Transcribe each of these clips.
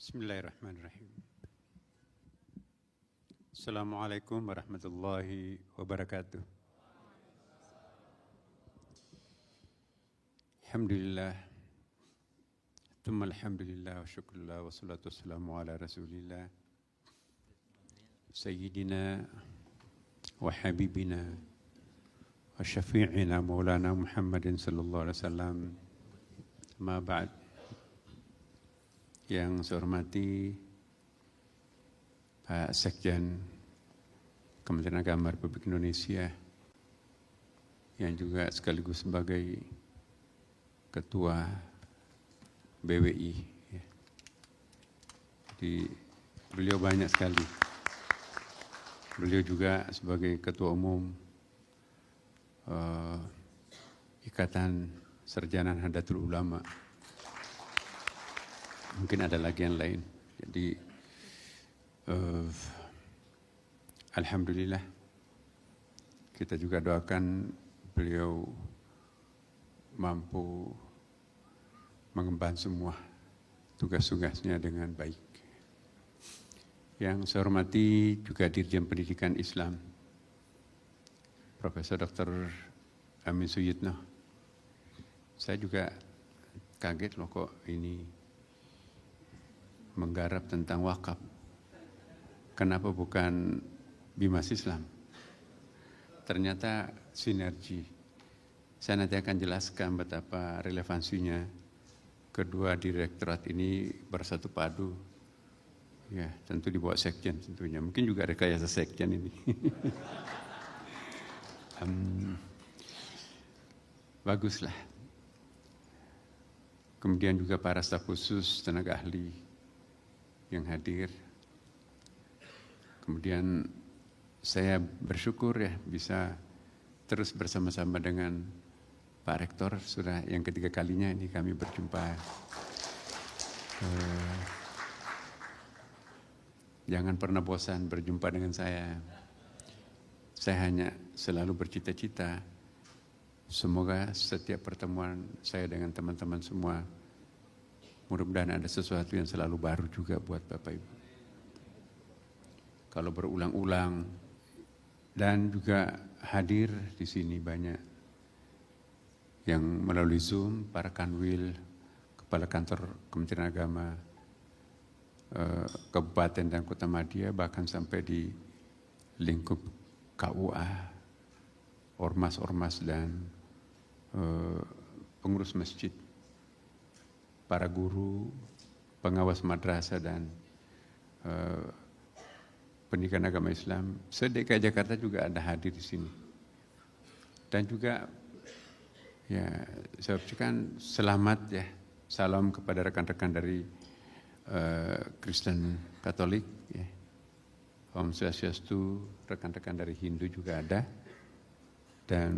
Bismillahirrahmanirrahim. Assalamualaikum warahmatullahi wabarakatuh. Alhamdulillah. Tsumma alhamdulillah wa syukrulillah wa salatu wassalamu ala rasulillah Sayyidina wa habibina wa syafi'ina maulana Muhammadin sallallahu alaihi wasallam. Ma ba'd. Yang saya hormati Pak Sekjen Kementerian Agama Republik Indonesia yang juga sekaligus sebagai Ketua BWI. Jadi beliau banyak sekali. Beliau juga sebagai Ketua Umum Ikatan Sarjana Nahdlatul Ulama. Mungkin ada lagi yang lain. Jadi alhamdulillah kita juga doakan beliau mampu mengemban semua tugas-tugasnya dengan baik. Yang saya hormati juga Dirjen Pendidikan Islam Profesor Dr. Amin Suyitno. Saya juga kaget loh kok ini menggarap tentang wakaf. Kenapa bukan Bimas Islam? Ternyata sinergi. Saya nanti akan jelaskan betapa relevansinya kedua direktorat ini bersatu padu. Ya, tentu di bawah sekjen tentunya. Mungkin juga rekayasa sekjen ini. Baguslah. Kemudian juga para staf khusus, tenaga ahli yang hadir. Kemudian saya bersyukur ya bisa terus bersama-sama dengan Pak Rektor. Sudah yang ketiga kalinya ini kami berjumpa. Jangan pernah bosan berjumpa dengan saya. Saya hanya selalu bercita-cita semoga setiap pertemuan saya dengan teman-teman semua mudah-mudahan ada sesuatu yang selalu baru juga buat Bapak Ibu. Kalau berulang-ulang dan juga hadir di sini banyak yang melalui Zoom, para kanwil, kepala kantor Kementerian Agama, Kabupaten dan Kota Madia, bahkan sampai di lingkup KUA, ormas-ormas dan pengurus masjid, para guru, pengawas madrasah dan pendidikan agama Islam, se-DKI Jakarta juga ada hadir di sini. Dan juga ya saya ucapkan selamat ya, salam kepada rekan-rekan dari Kristen Katolik, ya. Om Swastiastu, rekan-rekan dari Hindu juga ada, dan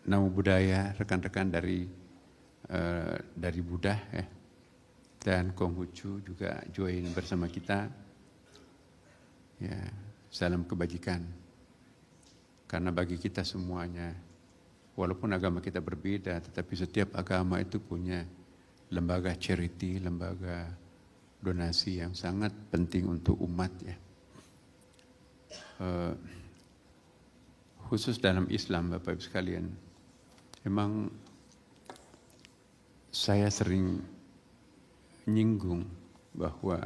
Namo Buddhaya, rekan-rekan dari Buddha ya, dan Konghucu juga join bersama kita. Ya, salam kebajikan. Karena bagi kita semuanya, walaupun agama kita berbeda, tetapi setiap agama itu punya lembaga charity, lembaga donasi yang sangat penting untuk umat ya. Khusus dalam Islam, Bapak Ibu sekalian, memang saya sering nyinggung bahwa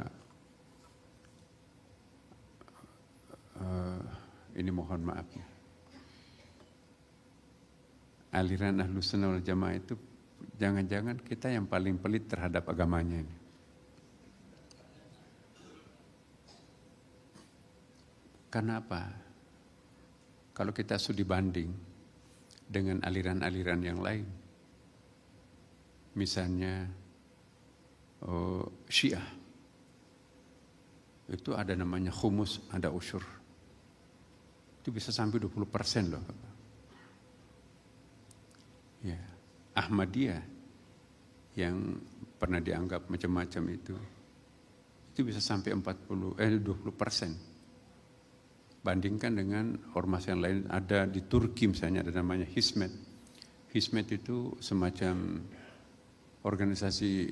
ini mohon maaf ya, aliran Ahlus Sunnah wal Jamaah itu jangan-jangan kita yang paling pelit terhadap agamanya ini. Karena apa? Kalau kita studi banding dengan aliran-aliran yang lain, misalnya Syiah, itu ada namanya khumus, ada usyur. Itu bisa sampai 20% loh. Ya, Ahmadiyah yang pernah dianggap macam-macam itu bisa sampai 20%. Bandingkan dengan ormas yang lain, ada di Turki misalnya ada namanya Hizmet. Hizmet itu semacam organisasi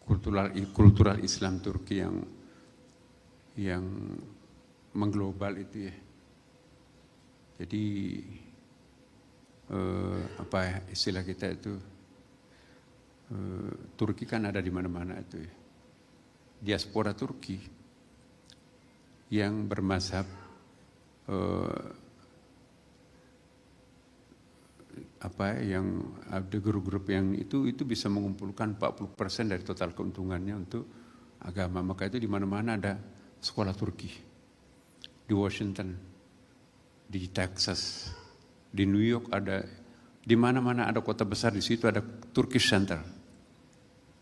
kultural Islam Turki yang mengglobal itu ya. Jadi apa ya, istilah kita itu Turki kan ada di mana-mana itu ya. Diaspora Turki yang bermazhab yang ada grup-grup yang itu bisa mengumpulkan 40% dari total keuntungannya untuk agama. Maka itu di mana-mana ada sekolah Turki. Di Washington, di Texas, di New York ada, di mana-mana ada kota besar di situ ada Turkish Center.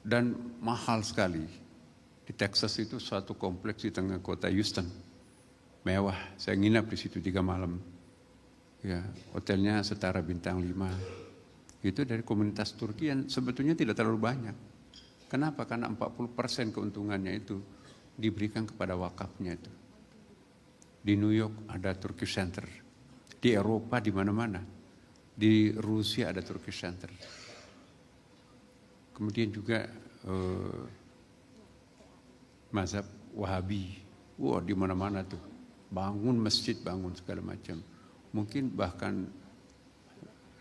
Dan mahal sekali. Di Texas itu suatu kompleks di tengah kota Houston. Mewah, saya nginap di situ 3 malam. Ya, hotelnya setara bintang 5. Itu dari komunitas Turki yang sebetulnya tidak terlalu banyak. Kenapa? Karena 40% keuntungannya itu diberikan kepada wakafnya itu. Di New York ada Turkish Center. Di Eropa di mana-mana. Di Rusia ada Turkish Center. Kemudian juga mazhab Wahabi. Wah, di mana-mana tuh. Bangun masjid, bangun segala macam. Mungkin bahkan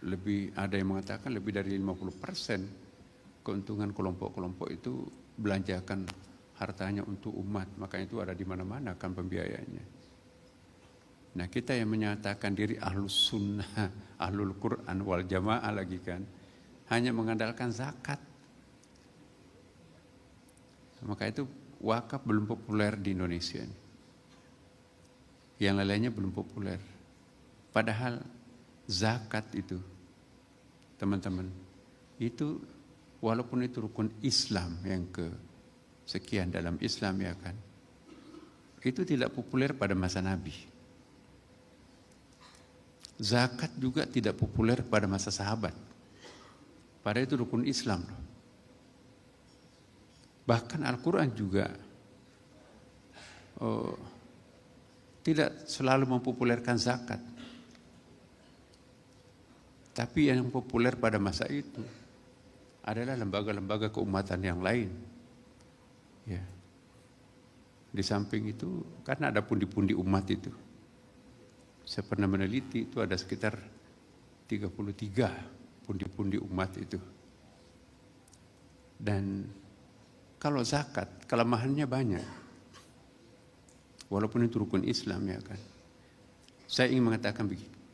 lebih, ada yang mengatakan lebih dari 50% keuntungan kelompok-kelompok itu belanjakan hartanya untuk umat. Makanya itu ada di mana-mana kan pembiayaannya. Nah, kita yang menyatakan diri ahlus sunnah, ahlul Quran wal jamaah lagi kan, hanya mengandalkan zakat. Maka itu wakaf belum populer di Indonesia. Yang lainnya belum populer. Padahal zakat itu, teman-teman, itu walaupun itu rukun Islam yang sekian dalam Islam ya kan, itu tidak populer pada masa Nabi. Zakat juga tidak populer pada masa sahabat. Padahal itu rukun Islam. Bahkan Al-Quran juga tidak selalu mempopulerkan zakat. Tapi yang populer pada masa itu adalah lembaga-lembaga keumatan yang lain. Ya. Di samping itu, karena ada pundi-pundi umat itu. Saya pernah meneliti itu ada sekitar 33 pundi-pundi umat itu. Dan kalau zakat, kelemahannya banyak. Walaupun itu rukun Islam ya kan. Saya ingin mengatakan begini.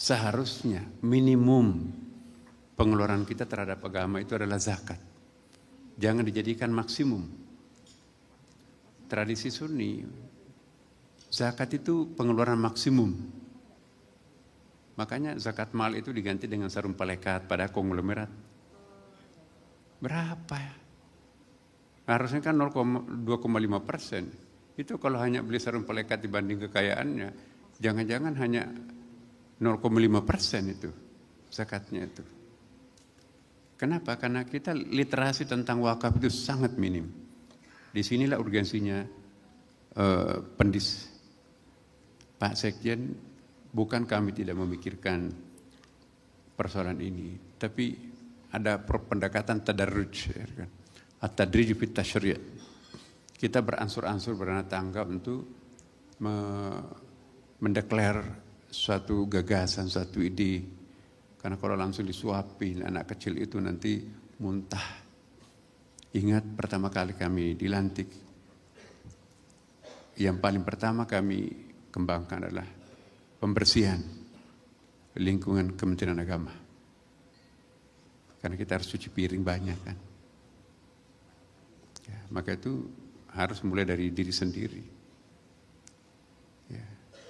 Seharusnya minimum pengeluaran kita terhadap agama itu adalah zakat. Jangan dijadikan maksimum. Tradisi Sunni, zakat itu pengeluaran maksimum. Makanya zakat mal itu diganti dengan sarung palekat pada konglomerat. Berapa ya? Harusnya kan 2,5%. Itu kalau hanya beli sarung palekat dibanding kekayaannya, jangan-jangan hanya 0,5% itu zakatnya itu. Kenapa? Karena kita literasi tentang wakaf itu sangat minim. Disinilah urgensinya Pak Sekjen, bukan kami tidak memikirkan persoalan ini, tapi ada pendekatan tadarruj, ya kan? At-tadrij fit tasyri'. Kita beransur-ansur beranak tangga untuk mendeklar suatu gagasan, suatu ide. Karena kalau langsung disuapin anak kecil itu nanti muntah. Ingat pertama kali kami dilantik, yang paling pertama kami kembangkan adalah pembersihan lingkungan Kementerian Agama. Karena kita harus cuci piring banyak kan. Ya, maka itu harus mulai dari diri sendiri. Ya,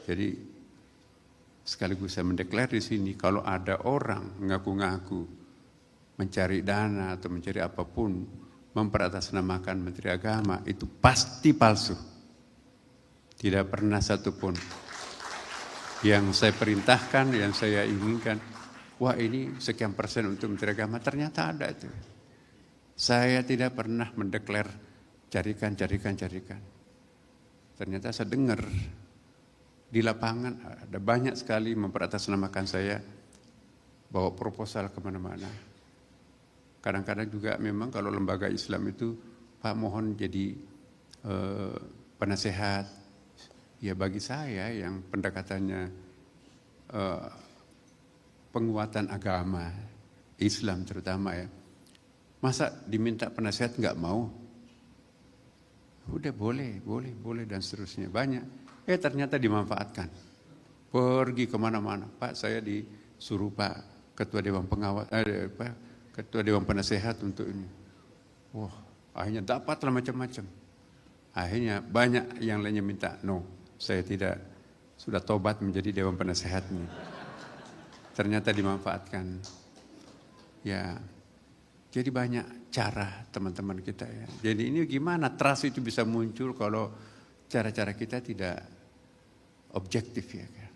jadi sekaligus saya mendeklar di sini, kalau ada orang ngaku-ngaku mencari dana atau mencari apapun, memperatasnamakan Menteri Agama, itu pasti palsu. Tidak pernah satupun yang saya perintahkan, yang saya inginkan, wah ini sekian persen untuk Menteri Agama, ternyata ada itu. Saya tidak pernah mendeklar carikan. Ternyata saya dengar di lapangan ada banyak sekali memperatasnamakan saya, bawa proposal kemana-mana. Kadang-kadang juga memang kalau lembaga Islam itu, Pak mohon jadi penasehat. Ya bagi saya yang pendekatannya penguatan agama, Islam terutama ya. Masa diminta penasehat nggak mau? Udah boleh dan seterusnya. Banyak. Ternyata dimanfaatkan. Pergi kemana-mana. Pak saya disuruh Pak Ketua Dewan Pengawas, Ketua Dewan Penasehat untuk ini. Wah, akhirnya dapatlah macam-macam. Akhirnya banyak yang lainnya minta, no, saya tidak, sudah tobat menjadi Dewan Penasehatnya. Ternyata dimanfaatkan. Ya, jadi banyak cara teman-teman kita ya. Jadi ini gimana trust itu bisa muncul kalau cara-cara kita tidak objektif ya kan.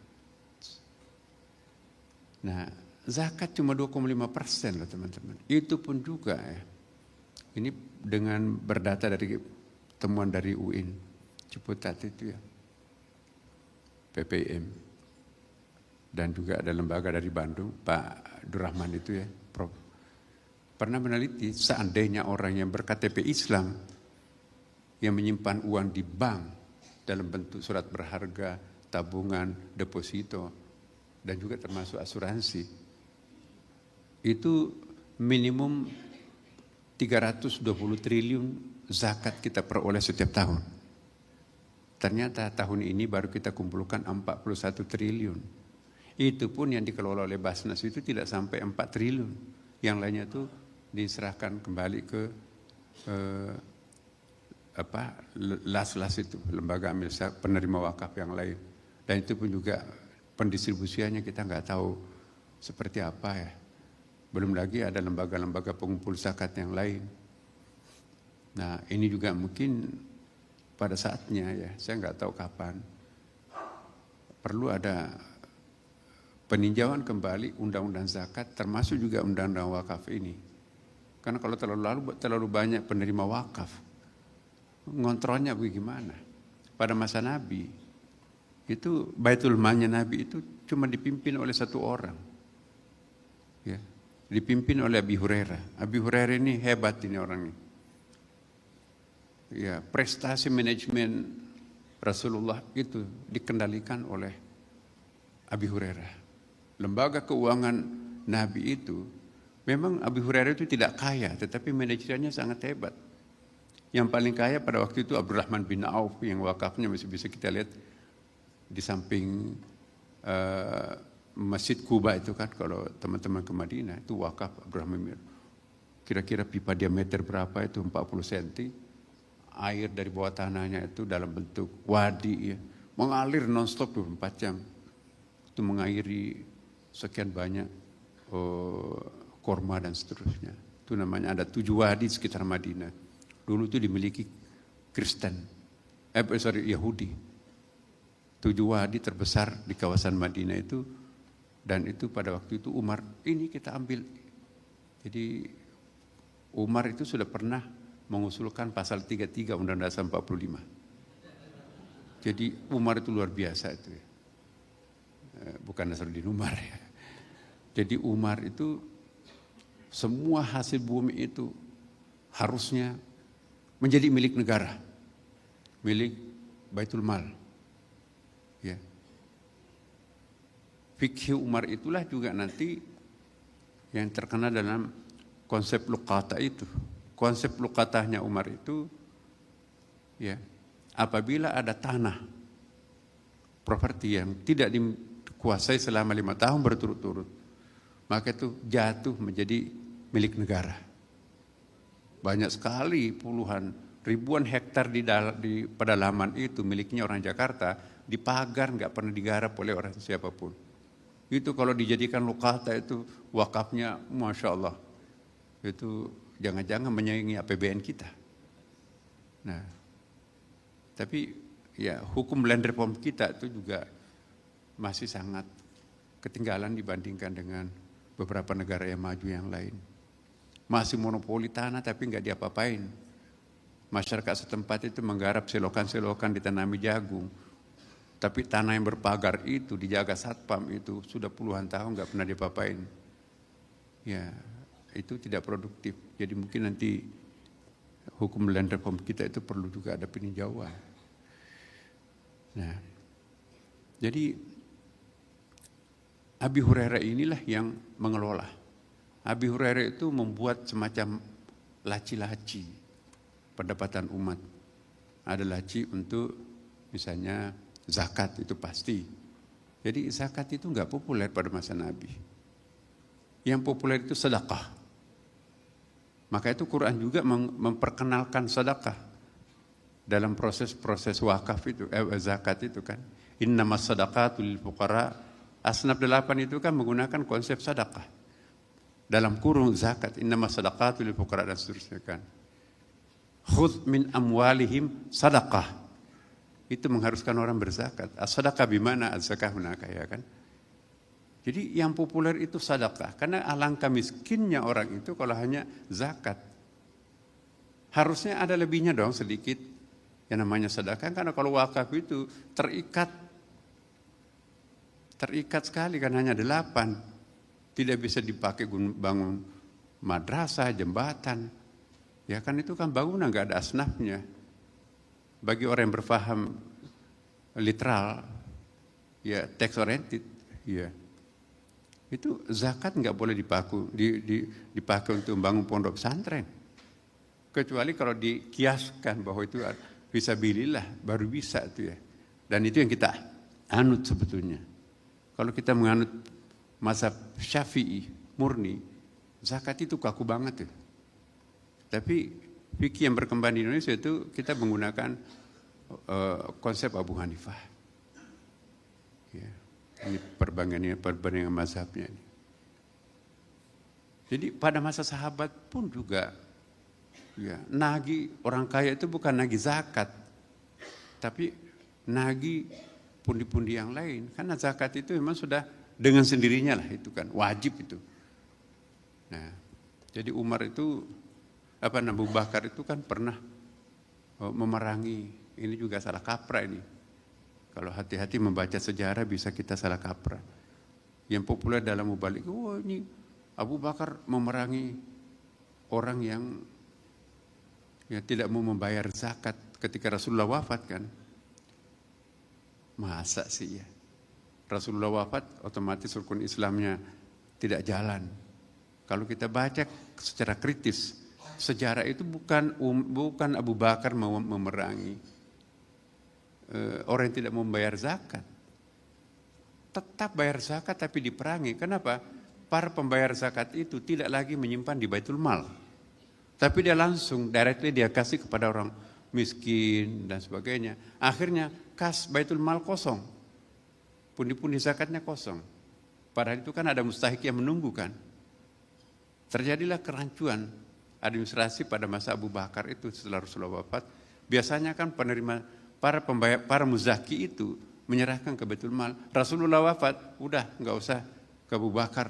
Nah, zakat cuma 2,5% loh teman-teman. Itu pun juga ya. Ini dengan berdata dari temuan dari UIN Ciputat itu ya. PPIM. Dan juga ada lembaga dari Bandung, Pak Durrahman itu ya, Prof. Pernah meneliti seandainya orang yang berKTP Islam yang menyimpan uang di bank dalam bentuk surat berharga, tabungan, deposito, dan juga termasuk asuransi, itu minimum 320 triliun zakat kita peroleh setiap tahun. Ternyata tahun ini baru kita kumpulkan 41 triliun. Itu pun yang dikelola oleh Basnas itu tidak sampai 4 triliun. Yang lainnya itu diserahkan kembali ke LAS itu, lembaga amil penerima wakaf yang lain. Dan itu pun juga pendistribusiannya kita nggak tahu seperti apa ya. Belum lagi ada lembaga-lembaga pengumpul zakat yang lain. Nah ini juga mungkin pada saatnya ya, saya nggak tahu kapan, perlu ada peninjauan kembali undang-undang zakat termasuk juga undang-undang wakaf ini. Karena kalau terlalu banyak penerima wakaf, ngontrolnya bagaimana? Pada masa Nabi, itu Baitul Malnya Nabi itu cuma dipimpin oleh satu orang. Ya, dipimpin oleh Abi Hurairah. Abi Hurairah ini hebat ini orangnya. Ya, prestasi manajemen Rasulullah itu dikendalikan oleh Abi Hurairah. Lembaga keuangan Nabi itu, memang Abi Hurairah itu tidak kaya, tetapi manajemennya sangat hebat. Yang paling kaya pada waktu itu Abdurrahman bin Auf yang wakafnya masih bisa kita lihat di samping Masjid Kuba itu kan, kalau teman-teman ke Madinah itu wakaf Abdurrahman bin Auf. Kira-kira pipa diameter berapa itu 40 cm. Air dari bawah tanahnya itu dalam bentuk wadi ya, mengalir non-stop 24 jam. Itu mengairi sekian banyak korma dan seterusnya. Itu namanya ada 7 wadi sekitar Madinah. Dulu itu dimiliki Kristen, Yahudi. 7 wadi terbesar di kawasan Madinah itu, dan itu pada waktu itu Umar, ini kita ambil. Jadi Umar itu sudah pernah mengusulkan pasal 33 Undang-Undang Dasar 45. Jadi Umar itu luar biasa itu ya. Bukan Nasruddin Umar ya. Jadi Umar itu semua hasil bumi itu harusnya menjadi milik negara, milik Baitul Mal. Ya. Fikih Umar itulah juga nanti yang terkena dalam konsep luqata itu. Konsep luqatahnya Umar itu, ya, apabila ada tanah, properti yang tidak dikuasai selama 5 tahun berturut-turut, maka itu jatuh menjadi milik negara. Banyak sekali puluhan, ribuan hektar di pedalaman itu miliknya orang Jakarta, dipagar, nggak pernah digarap oleh orang siapapun. Itu kalau dijadikan luqata itu wakafnya, Masya Allah, itu jangan-jangan menyaingi APBN kita. Nah, tapi ya hukum land reform kita itu juga masih sangat ketinggalan dibandingkan dengan beberapa negara yang maju yang lain. Masih monopoli tanah tapi nggak diapa-apain. Masyarakat setempat itu menggarap selokan-selokan, ditanami jagung. Tapi tanah yang berpagar itu dijaga satpam itu sudah puluhan tahun nggak pernah diapa-apain. Ya. itu tidak produktif. Jadi mungkin nanti hukum land reform kita itu perlu juga ada peninjauan. Nah, jadi Abi Hurairah inilah yang mengelola. Abi Hurairah itu membuat semacam laci-laci pendapatan umat. Ada laci untuk misalnya zakat, itu pasti. Jadi zakat itu enggak populer pada masa Nabi. Yang populer itu sedekah. Maka itu Quran juga memperkenalkan sedekah dalam proses-proses wakaf itu, zakat itu kan. Innamas sadaqatu lil fuqara. Asnaf 8 itu kan menggunakan konsep sedekah. Dalam kurung zakat, innamas sadaqatu lil fuqara dan seterusnya kan. Khudh min amwalihim sadaqah. Itu mengharuskan orang berzakat. As-sadaqah bimana az-zakah hunaka, ya kan. Jadi yang populer itu sedekah, karena alangkah miskinnya orang itu kalau hanya zakat. Harusnya ada lebihnya dong sedikit yang namanya sedekah, karena kalau wakaf itu terikat sekali kan, hanya 8. Tidak bisa dipakai bangun madrasah, jembatan. Ya kan itu kan bangunan nggak ada asnafnya. Bagi orang yang berfaham literal, ya text oriented, ya. Itu zakat nggak boleh dipakai untuk membangun pondok pesantren. Kecuali kalau dikiaskan bahwa itu fisabilillah, baru bisa itu ya. Dan itu yang kita anut sebetulnya. Kalau kita menganut mazhab Syafi'i murni, zakat itu kaku banget tuh. Tapi fikih yang berkembang di Indonesia itu kita menggunakan konsep Abu Hanifah. Ya. Ini perbandingan mazhabnya ini. Jadi pada masa sahabat pun juga ya, nagih orang kaya itu bukan nagih zakat, tapi nagih pundi-pundi yang lain. Karena zakat itu memang sudah dengan sendirinya lah, itu kan wajib itu. Nah, jadi Umar itu Abu Bakar itu kan pernah memerangi, ini juga salah kaprah ini. Kalau hati-hati membaca sejarah bisa kita salah kaprah. Yang populer dalam mubalik, ini Abu Bakar memerangi orang yang tidak mau membayar zakat ketika Rasulullah wafat kan. Masa sih ya? Rasulullah wafat otomatis rukun Islamnya tidak jalan. Kalau kita baca secara kritis, sejarah itu bukan Abu Bakar memerangi orang yang tidak membayar zakat. Tetap bayar zakat tapi diperangi. Kenapa? Para pembayar zakat itu tidak lagi menyimpan di Baitul Mal, tapi dia langsung directly dia kasih kepada orang miskin dan sebagainya. Akhirnya kas Baitul Mal kosong, pundi-pundi zakatnya kosong. Padahal itu kan ada mustahik yang menunggu kan. Terjadilah kerancuan administrasi pada masa Abu Bakar itu setelah Rasulullah wafat. Biasanya kan penerima para muzaki itu menyerahkan ke Baitul Mal. Rasulullah wafat, udah nggak usah ke Abu Bakar,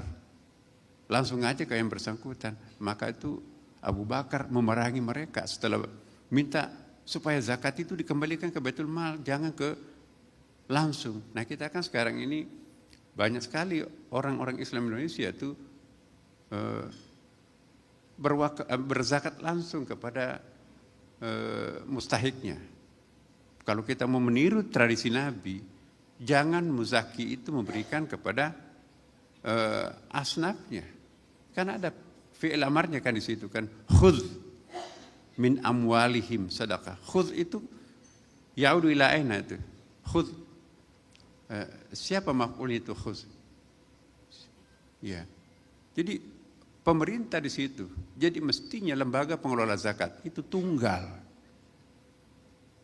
langsung aja ke yang bersangkutan. Maka itu Abu Bakar memerangi mereka setelah minta supaya zakat itu dikembalikan ke Baitul Mal, jangan ke langsung. Nah kita kan sekarang ini banyak sekali orang-orang Islam Indonesia itu berzakat langsung kepada mustahiknya. Kalau kita mau meniru tradisi Nabi, jangan muzaki itu memberikan kepada asnafnya. Karena ada fi'il amarnya kan di situ kan, khudh min amwalihim sadaqah. Khudh itu yaudu ila aina itu. Khudh siapa maf'ul itu khudh? Ya. Jadi pemerintah di situ. Jadi mestinya lembaga pengelola zakat itu tunggal.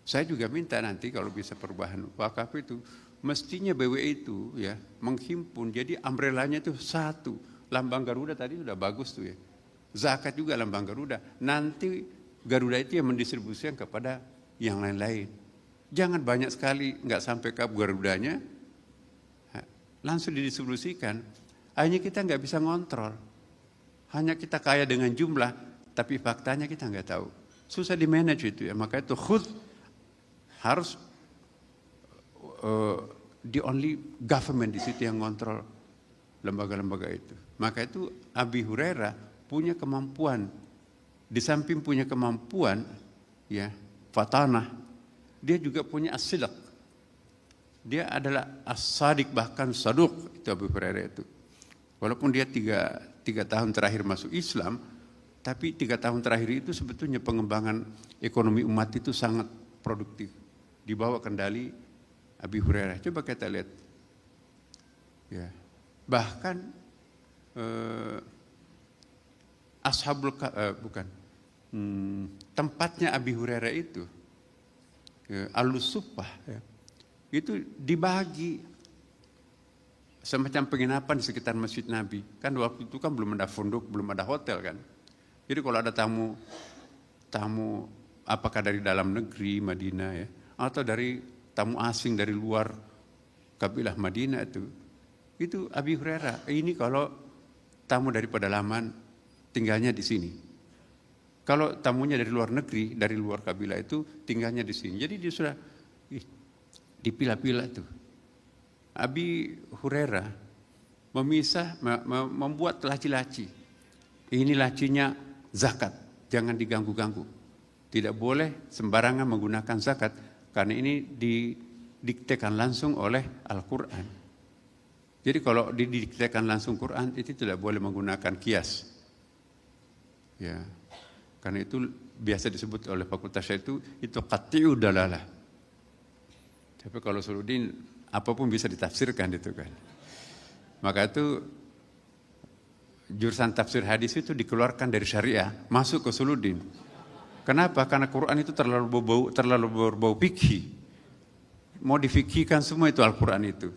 Saya juga minta nanti kalau bisa perubahan wakaf itu, mestinya BWI itu ya menghimpun, jadi umbrellanya itu satu. Lambang Garuda tadi sudah bagus tuh ya. Zakat juga lambang Garuda. Nanti Garuda itu yang mendistribusikan kepada yang lain-lain. Jangan banyak sekali, nggak sampai ke Garudanya, langsung didistribusikan. Akhirnya kita nggak bisa ngontrol. Hanya kita kaya dengan jumlah, tapi faktanya kita nggak tahu. Susah di manage itu ya. Maka itu harus the only government di situ yang ngontrol lembaga-lembaga itu. Maka itu Abi Hurairah punya kemampuan. Di samping punya kemampuan, ya, fatanah, dia juga punya as-sidq. Dia adalah as-sadiq, bahkan saduq, itu Abu Hurairah itu. Walaupun dia tiga tahun terakhir masuk Islam, tapi 3 tahun terakhir itu sebetulnya pengembangan ekonomi umat itu sangat produktif. Di bawah kendali Abu Hurairah. Coba kita lihat. Ya. Bahkan tempatnya Abu Hurairah itu, Al-Suffah, ya, itu dibagi semacam penginapan di sekitar Masjid Nabi. Kan waktu itu kan belum ada pondok, belum ada hotel kan. Jadi kalau ada tamu apakah dari dalam negeri Madinah, ya, atau dari tamu asing dari luar kabilah Madinah itu Abu Hurairah. Ini kalau tamu dari pedalaman tinggalnya di sini. Kalau tamunya dari luar negeri, dari luar kabilah itu tinggalnya di sini. Jadi dia sudah dipilah-pilah tuh. Abu Hurairah membuat laci-laci. Ini lacinya zakat, jangan diganggu-ganggu. Tidak boleh sembarangan menggunakan zakat karena ini didiktekan langsung oleh Al-Quran. Jadi kalau didiktekan langsung Quran itu tidak boleh menggunakan kias. Ya. Karena itu biasa disebut oleh fakultas itu qat'i'ud dalalah. Tapi kalau Suluddin apapun bisa ditafsirkan itu kan. Maka itu jurusan tafsir hadis itu dikeluarkan dari syariah, masuk ke Suluddin. Kenapa? Karena Quran itu terlalu berbau fikih. Mau difikihkan semua itu Al-Quran itu.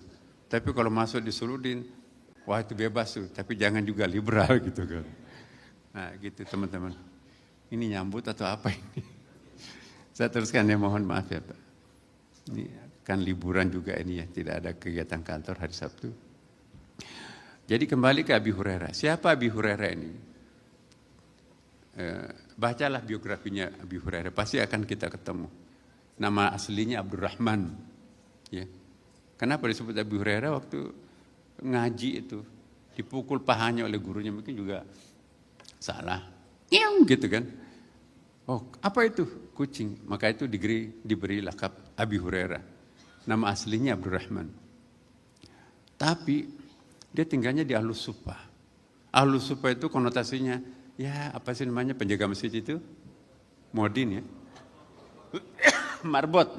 Tapi kalau masuk di Suluddin, wah itu bebas tuh, tapi jangan juga liberal gitu kan. Nah gitu teman-teman. Ini nyambut atau apa ini? Saya teruskan ya, mohon maaf ya Pak. Ini kan liburan juga ini ya, tidak ada kegiatan kantor hari Sabtu. Jadi kembali ke Abu Hurairah. Siapa Abu Hurairah ini? Bacalah biografinya Abu Hurairah, pasti akan kita ketemu. Nama aslinya Abdurrahman. Ya. Kenapa disebut Abu Hurairah? Waktu ngaji itu dipukul pahanya oleh gurunya, mungkin juga salah. Gitu kan. Oh, apa itu? Kucing. Maka itu diberi lakab Abu Hurairah. Nama aslinya Abdurrahman. Tapi dia tinggalnya di Al-Suffah. Al-Suffah itu konotasinya, ya apa sih namanya penjaga masjid itu? Muadzin ya. Marbot.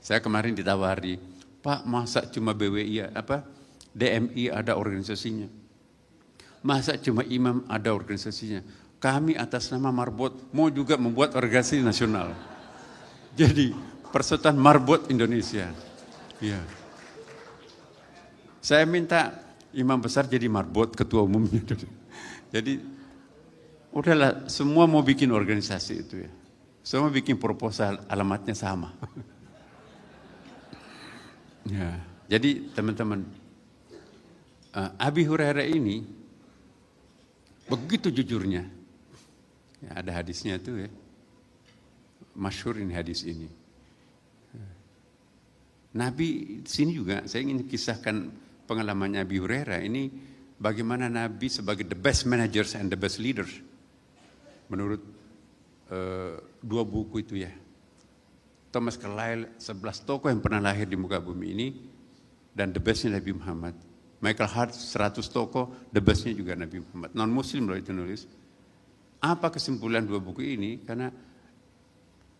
Saya kemarin ditawari, Pak, masa cuma BWI DMI ada organisasinya? Masa cuma imam ada organisasinya? Kami atas nama Marbot mau juga membuat organisasi nasional. Jadi Persatuan Marbot Indonesia. Ya. Saya minta imam besar jadi Marbot, ketua umumnya. Jadi udahlah, semua mau bikin organisasi itu ya. Semua bikin proposal, alamatnya sama. Ya. Jadi teman-teman, Abu Hurairah ini begitu jujurnya. Ya, ada hadisnya itu ya. Masyhur ini hadis ini. Nabi sini juga saya ingin kisahkan pengalamannya Abu Hurairah ini, bagaimana Nabi sebagai the best managers and the best leaders menurut 2 buku itu ya. Thomas Carlyle 11 tokoh yang pernah lahir di muka bumi ini dan the bestnya Nabi Muhammad. Michael Hart 100 tokoh, the bestnya juga Nabi Muhammad. Non Muslim loh itu nulis. Apa kesimpulan 2 buku ini? Karena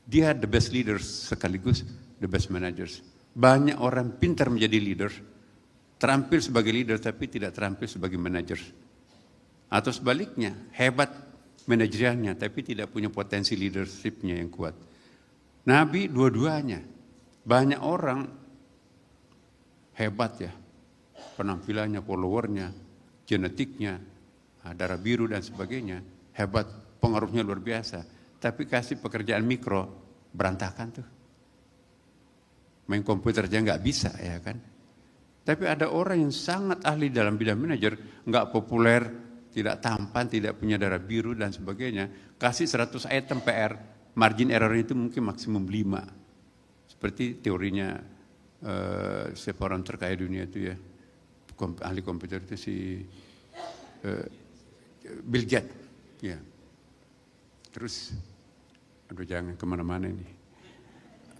dia the best leaders sekaligus the best managers. Banyak orang pintar menjadi leader, terampil sebagai leader tapi tidak terampil sebagai manager. Atau sebaliknya, hebat manajerialnya tapi tidak punya potensi leadershipnya yang kuat. Nabi dua-duanya. Banyak orang hebat ya, penampilannya, followernya, genetiknya, darah biru dan sebagainya, hebat, pengaruhnya luar biasa. Tapi kasih pekerjaan mikro, berantakan tuh. Main komputer aja nggak bisa ya kan. Tapi ada orang yang sangat ahli dalam bidang manajer, nggak populer, tidak tampan, tidak punya darah biru dan sebagainya. Kasih 100 item PR, margin error itu mungkin maksimum 5. Seperti teorinya siapa orang terkaya dunia itu ya, ahli komputer itu si Bill Gates. Ya. Terus, aduh jangan kemana-mana ini.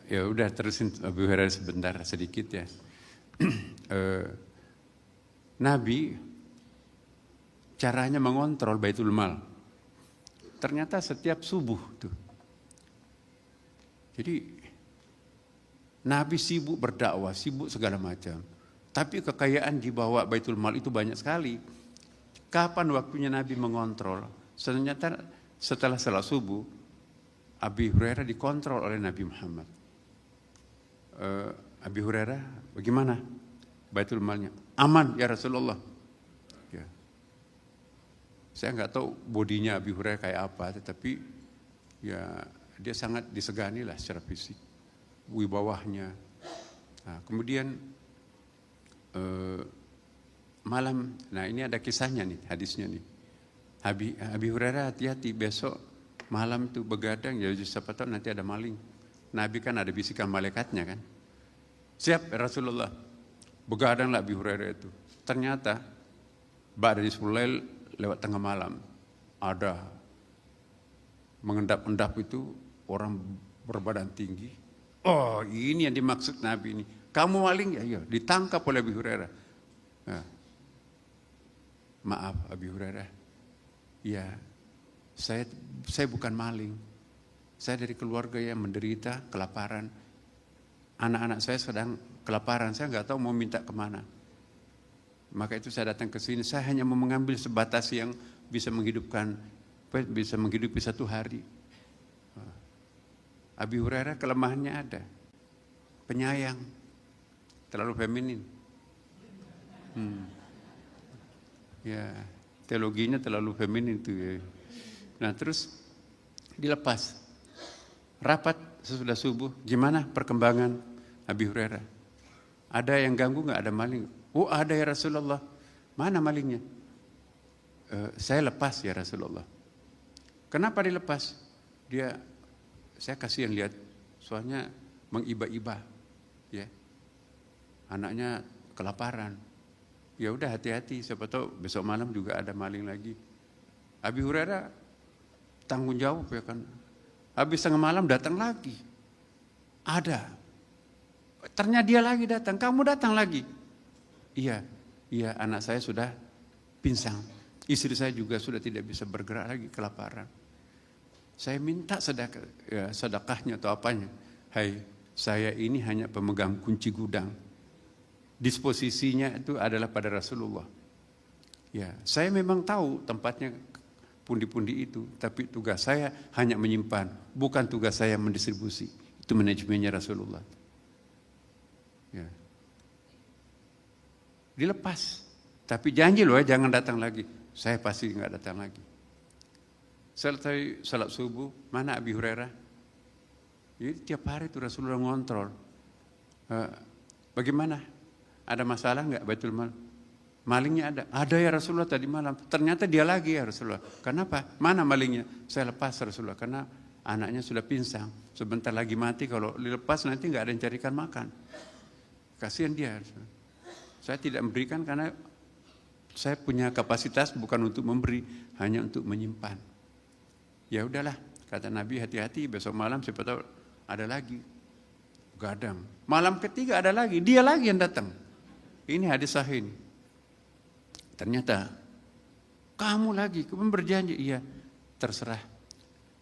Ya udah terusin Abu Hurairah sebentar sedikit ya. Nabi caranya mengontrol Baitul Mal. Ternyata setiap subuh tuh. Jadi Nabi sibuk berdakwah, sibuk segala macam. Tapi kekayaan di bawah Baitul Mal itu banyak sekali. Kapan waktunya Nabi mengontrol? Ternyata setelah salat subuh, Abi Hurairah dikontrol oleh Nabi Muhammad. Abi Hurairah, bagaimana Baitul Malnya? Aman ya Rasulullah. Ya. Saya nggak tahu bodinya Abi Hurairah kayak apa, tetapi ya dia sangat disegani lah secara fisik, wibawahnya. Nah, kemudian malam, nah ini ada kisahnya nih, hadisnya nih. Abi Hurairah hati-hati besok malam tuh begadang, ya siapa tahu nanti ada maling. Nabi kan ada bisikan malaikatnya kan. Siap Rasulullah. Begadanglah Abi Hurairah itu. Ternyata ba'da nisfulail lewat tengah malam ada mengendap-endap itu orang berbadan tinggi. Oh, ini yang dimaksud Nabi ini. Kamu maling ya? Iya, ditangkap oleh Abi Hurairah. Nah, maaf Abi Hurairah. Ya, saya bukan maling. Saya dari keluarga yang menderita kelaparan. Anak-anak saya sedang kelaparan. Saya nggak tahu mau minta kemana. Maka itu saya datang ke sini. Saya hanya mau mengambil sebatas yang bisa menghidupi satu hari. Abi Hurairah kelemahannya ada. Penyayang. Terlalu feminin. Ya, teologinya terlalu feminin itu ya. Nah terus dilepas. Rapat sesudah subuh. Gimana perkembangan Abi Hurairah? Ada yang ganggu nggak? Ada maling? Oh ada ya Rasulullah. Mana malingnya? Saya lepas ya Rasulullah. Kenapa dilepas? Saya kasihan lihat soalnya mengiba-iba, ya. Anaknya kelaparan. Ya udah hati-hati, siapa tahu besok malam juga ada maling lagi. Abi Hurairah tanggung jawab ya kan. Habis tengah malam datang lagi. Ada. Ternyata dia lagi datang, kamu datang lagi. Iya, anak saya sudah pinsang. Istri saya juga sudah tidak bisa bergerak lagi, kelaparan. Saya minta sedekahnya atau apanya. Hai, saya ini hanya pemegang kunci gudang. Disposisinya itu adalah pada Rasulullah. Ya, saya memang tahu tempatnya pundi-pundi itu, tapi tugas saya hanya menyimpan, bukan tugas saya mendistribusi. Itu manajemennya Rasulullah. Ya. Dilepas, tapi janji loh jangan datang lagi. Saya pasti nggak datang lagi. Selesai salat subuh, mana Abi Hurairah? Jadi tiap hari itu Rasulullah ngontrol. Bagaimana? Ada masalah nggak Baitul Mal? Malingnya ada. Ada ya Rasulullah tadi malam. Ternyata dia lagi ya Rasulullah. Kenapa? Mana malingnya? Saya lepas Rasulullah karena anaknya sudah pinsang. Sebentar lagi mati, kalau dilepas nanti nggak ada yang carikan makan. Kasihan dia. Saya tidak memberikan karena saya punya kapasitas bukan untuk memberi, hanya untuk menyimpan. Ya udahlah, kata Nabi, hati-hati besok malam siapa tahu ada lagi. Gadang. Malam ketiga ada lagi, dia lagi yang datang. Ini hadis sahih. Ternyata kamu lagi, kamu berjanji, iya, terserah.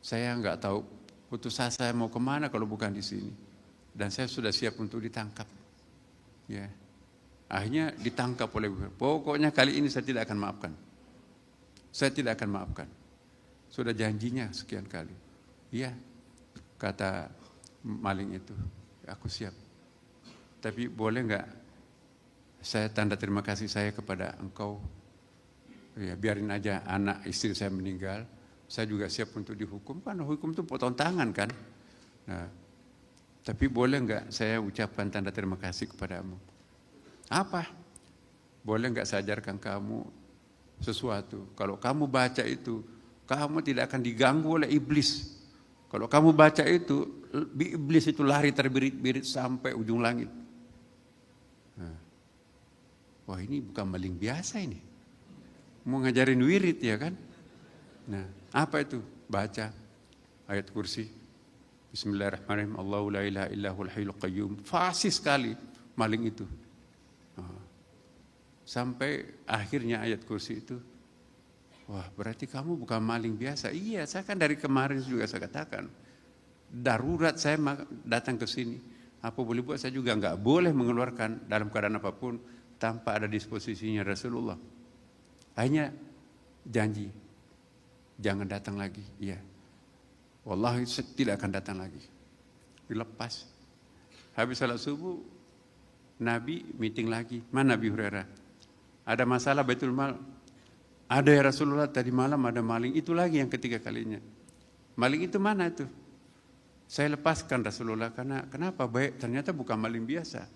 Saya nggak tahu putus asa saya mau kemana kalau bukan di sini. Dan saya sudah siap untuk ditangkap. Ya, akhirnya ditangkap oleh. Pokoknya kali ini saya tidak akan maafkan. Saya tidak akan maafkan. Sudah janjinya sekian kali. Iya, kata maling itu, aku siap. Tapi boleh nggak saya tanda terima kasih saya kepada engkau? Ya, biarin aja anak istri saya meninggal. Saya juga siap untuk dihukum, kan hukum itu potong tangan kan. Nah, tapi boleh nggak saya ucapkan tanda terima kasih kepadamu? Apa? Boleh nggak saya ajarkan kamu sesuatu? Kalau kamu baca itu, kamu tidak akan diganggu oleh iblis. Kalau kamu baca itu, iblis itu lari terbirit-birit sampai ujung langit. Nah, wah ini bukan maling biasa ini. Mau ngajarin wirid ya kan? Nah, apa itu? Baca ayat kursi. Bismillahirrahmanirrahim. Allahu la ilaha illa huwal hayyul qayyum. Fasih sekali maling itu. Sampai akhirnya ayat kursi itu. Wah, berarti kamu bukan maling biasa. Iya, saya kan dari kemarin juga saya katakan. Darurat saya datang ke sini. Apa boleh buat, saya juga nggak boleh mengeluarkan dalam keadaan apapun tanpa ada disposisinya Rasulullah. Akhirnya janji, jangan datang lagi. Iya. Wallahi tidak akan datang lagi. Dilepas. Habis salat subuh, Nabi meeting lagi. Mana Nabi Hurairah? Ada masalah Baitul Mal. Ada ya Rasulullah, tadi malam ada maling. Itu lagi yang ketiga kalinya. Maling itu mana itu? Saya lepaskan Rasulullah karena kenapa? Baik, ternyata bukan maling biasa.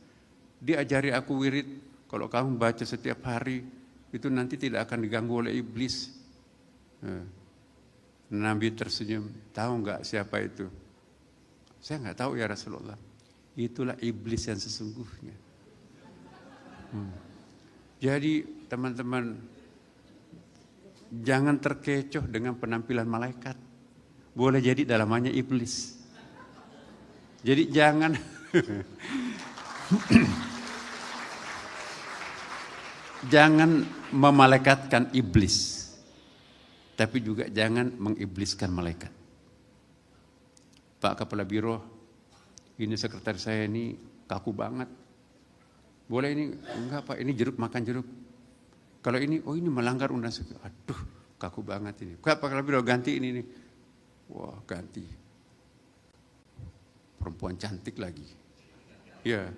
Dia ajari aku wirid. Kalau kamu baca setiap hari, itu nanti tidak akan diganggu oleh iblis. Nabi tersenyum. Tahu nggak siapa itu? Saya nggak tahu ya Rasulullah. Itulah iblis yang sesungguhnya. Jadi teman-teman, jangan terkecoh dengan penampilan malaikat. Boleh jadi dalamannya iblis. Jadi jangan jangan memalaikatkan iblis. Tapi juga jangan mengibliskan malaikat. Pak Kepala Biro, ini sekretaris saya ini kaku banget. Boleh ini? Enggak Pak, ini jeruk, makan jeruk. Kalau ini, oh ini melanggar undang-undang. Aduh, kaku banget ini. Pak Kepala Biro ganti ini nih. Wah, ganti. Perempuan cantik lagi. Ya.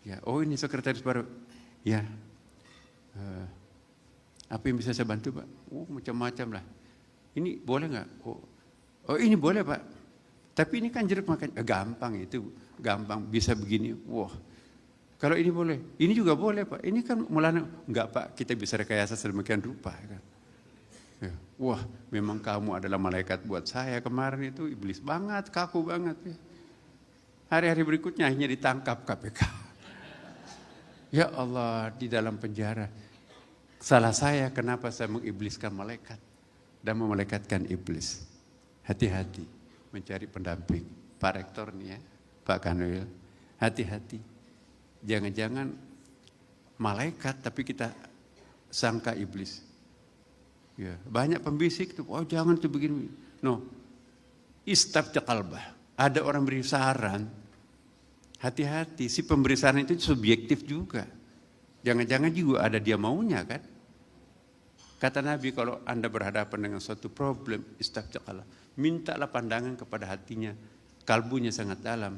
Ya, oh ini sekretaris baru. Ya. Apa yang bisa saya bantu Pak? Oh macam-macam lah. Ini boleh nggak? Oh ini boleh Pak. Tapi ini kan jeruk makan. Gampang itu, gampang bisa begini. Wah. Kalau ini boleh, ini juga boleh Pak. Ini kan mulanya enggak Pak. Kita bisa rekayasa sedemikian rupa. Kan? Ya. Wah, memang kamu adalah malaikat buat saya kemarin itu iblis banget, kaku banget. Ya. Hari-hari berikutnya akhirnya ditangkap KPK. Ya Allah, di dalam penjara. Salah saya kenapa saya mengibliskan malaikat dan memalaikatkan iblis. Hati-hati mencari pendamping. Pak Rektor nih ya, Pak Kanwil, hati-hati. Jangan-jangan malaikat tapi kita sangka iblis. Ya, banyak pembisik tuh, oh jangan tuh begini. No. Istabja qalbah. Ada orang beri saran. Hati-hati, si pemberi saran itu subjektif juga. Jangan-jangan juga ada dia maunya kan? Kata Nabi, kalau Anda berhadapan dengan suatu problem, istabja qalbah. Mintalah pandangan kepada hatinya. Kalbunya sangat dalam.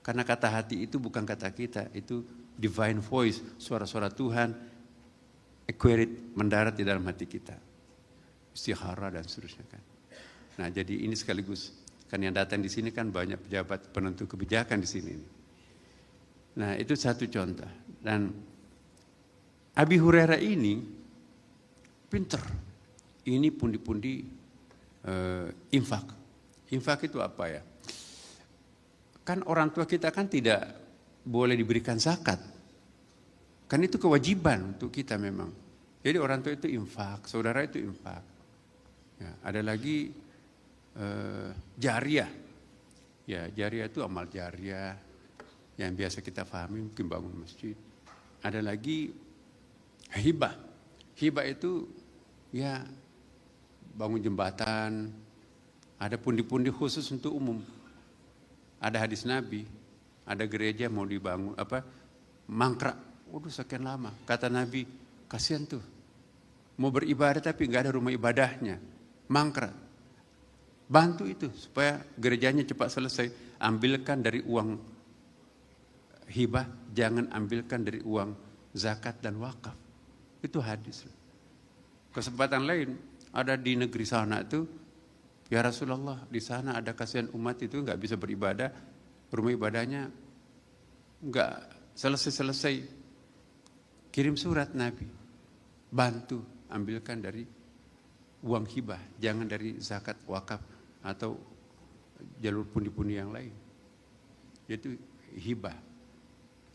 Karena kata hati itu bukan kata kita, itu divine voice, suara-suara Tuhan, acquired, mendarat di dalam hati kita. Istikharah dan seterusnya kan. Nah jadi ini sekaligus, kan yang datang di sini kan banyak pejabat penentu kebijakan di sini. Nah itu satu contoh. Dan Abi Hurairah ini pinter. Ini pundi-pundi infak. Infak itu apa ya? Kan orang tua kita kan tidak boleh diberikan zakat. Kan itu kewajiban untuk kita memang. Jadi orang tua itu infak, saudara itu infak. Ya, ada lagi jariah. Ya, jariah itu amal jariah yang biasa kita pahami, mungkin bangun masjid. Ada lagi hibah. Hibah itu ya bangun jembatan. Ada pundi-pundi khusus untuk umum. Ada hadis Nabi, ada gereja mau dibangun mangkrak. Waduh sekian lama. Kata Nabi, kasihan tuh. Mau beribadah tapi nggak ada rumah ibadahnya. Mangkrak. Bantu itu supaya gerejanya cepat selesai. Ambilkan dari uang hibah, jangan ambilkan dari uang zakat dan wakaf. Itu hadis. Kesempatan lain ada di negeri sana itu. Ya Rasulullah, di sana ada kasihan umat itu nggak bisa beribadah, rumah ibadahnya nggak selesai-selesai. Kirim surat Nabi, bantu ambilkan dari uang hibah, jangan dari zakat wakaf atau jalur pundi-pundi yang lain. Yaitu hibah.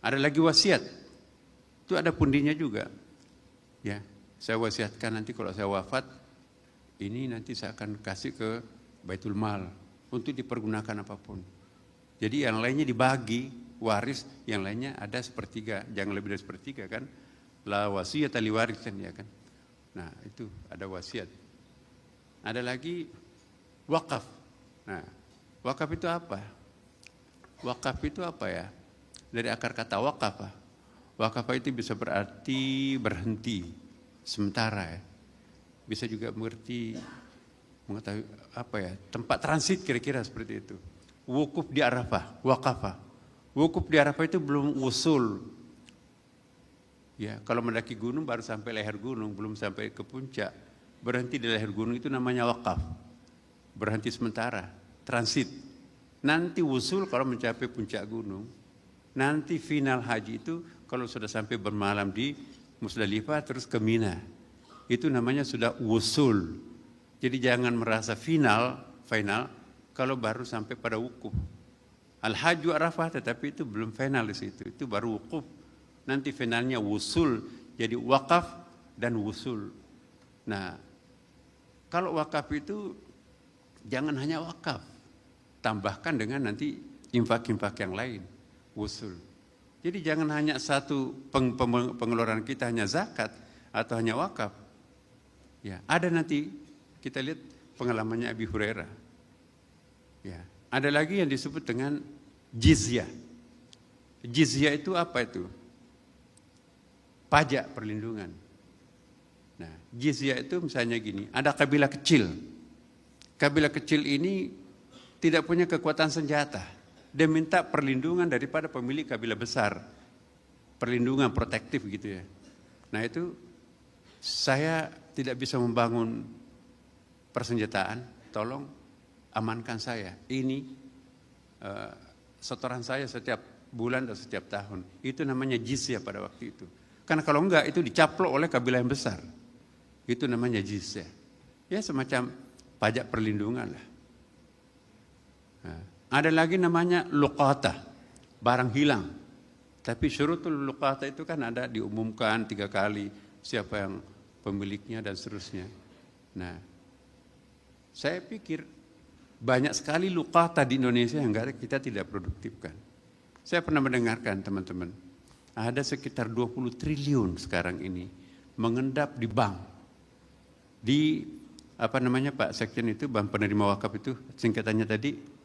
Ada lagi wasiat, itu ada pundinya juga. Ya, saya wasiatkan nanti kalau saya wafat, ini nanti saya akan kasih ke Baitul Mal untuk dipergunakan apapun. Jadi yang lainnya dibagi waris, yang lainnya ada sepertiga, jangan lebih dari sepertiga kan. La wasiyat li warisan ya kan. Nah, itu ada wasiat. Ada lagi wakaf. Nah, wakaf itu apa? Wakaf itu apa ya? Dari akar kata wakaf. Wakaf itu bisa berarti berhenti sementara ya. Bisa juga mengerti mengetahui apa ya? Tempat transit kira-kira seperti itu. Wukuf di Arafah, wakafah. Wukuf di Arafah itu belum usul. Ya, kalau mendaki gunung baru sampai leher gunung, belum sampai ke puncak. Berhenti di leher gunung itu namanya wakaf. Berhenti sementara, transit. Nanti usul kalau mencapai puncak gunung. Nanti final haji itu kalau sudah sampai bermalam di Musdalifah terus ke Mina. Itu namanya sudah usul. Jadi jangan merasa final kalau baru sampai pada wukuf. Al-Hajju Arafah tetapi itu belum final di situ. Itu baru wukuf. Nanti finalnya wusul. Jadi wakaf dan wusul. Nah, kalau wakaf itu jangan hanya wakaf. Tambahkan dengan nanti infak-infak yang lain. Wusul. Jadi jangan hanya satu pengeluaran kita hanya zakat atau hanya wakaf. Ya, ada nanti kita lihat pengalamannya Abi Hurairah. Ya, ada lagi yang disebut dengan jizyah. Jizyah itu apa itu? Pajak perlindungan. Nah, jizyah itu misalnya gini, ada kabilah kecil. Kabilah kecil ini tidak punya kekuatan senjata. Dia minta perlindungan daripada pemilik kabilah besar. Perlindungan protektif gitu ya. Nah itu saya tidak bisa membangun persenjataan, tolong amankan saya. Ini setoran saya setiap bulan dan setiap tahun. Itu namanya jizyah pada waktu itu. Karena kalau enggak itu dicaplok oleh kabilah yang besar. Itu namanya jizyah. Ya semacam pajak perlindungan lah. Nah, ada lagi namanya luqatah, barang hilang. Tapi syurutul luqatah itu kan ada diumumkan 3 kali siapa yang pemiliknya dan seterusnya. Nah, saya pikir banyak sekali luqatah di Indonesia yang kita tidak produktifkan. Saya pernah mendengarkan teman-teman, ada sekitar 20 triliun sekarang ini mengendap di bank. Di apa namanya Pak Sekjen itu, bank penerima wakaf itu singkatannya tadi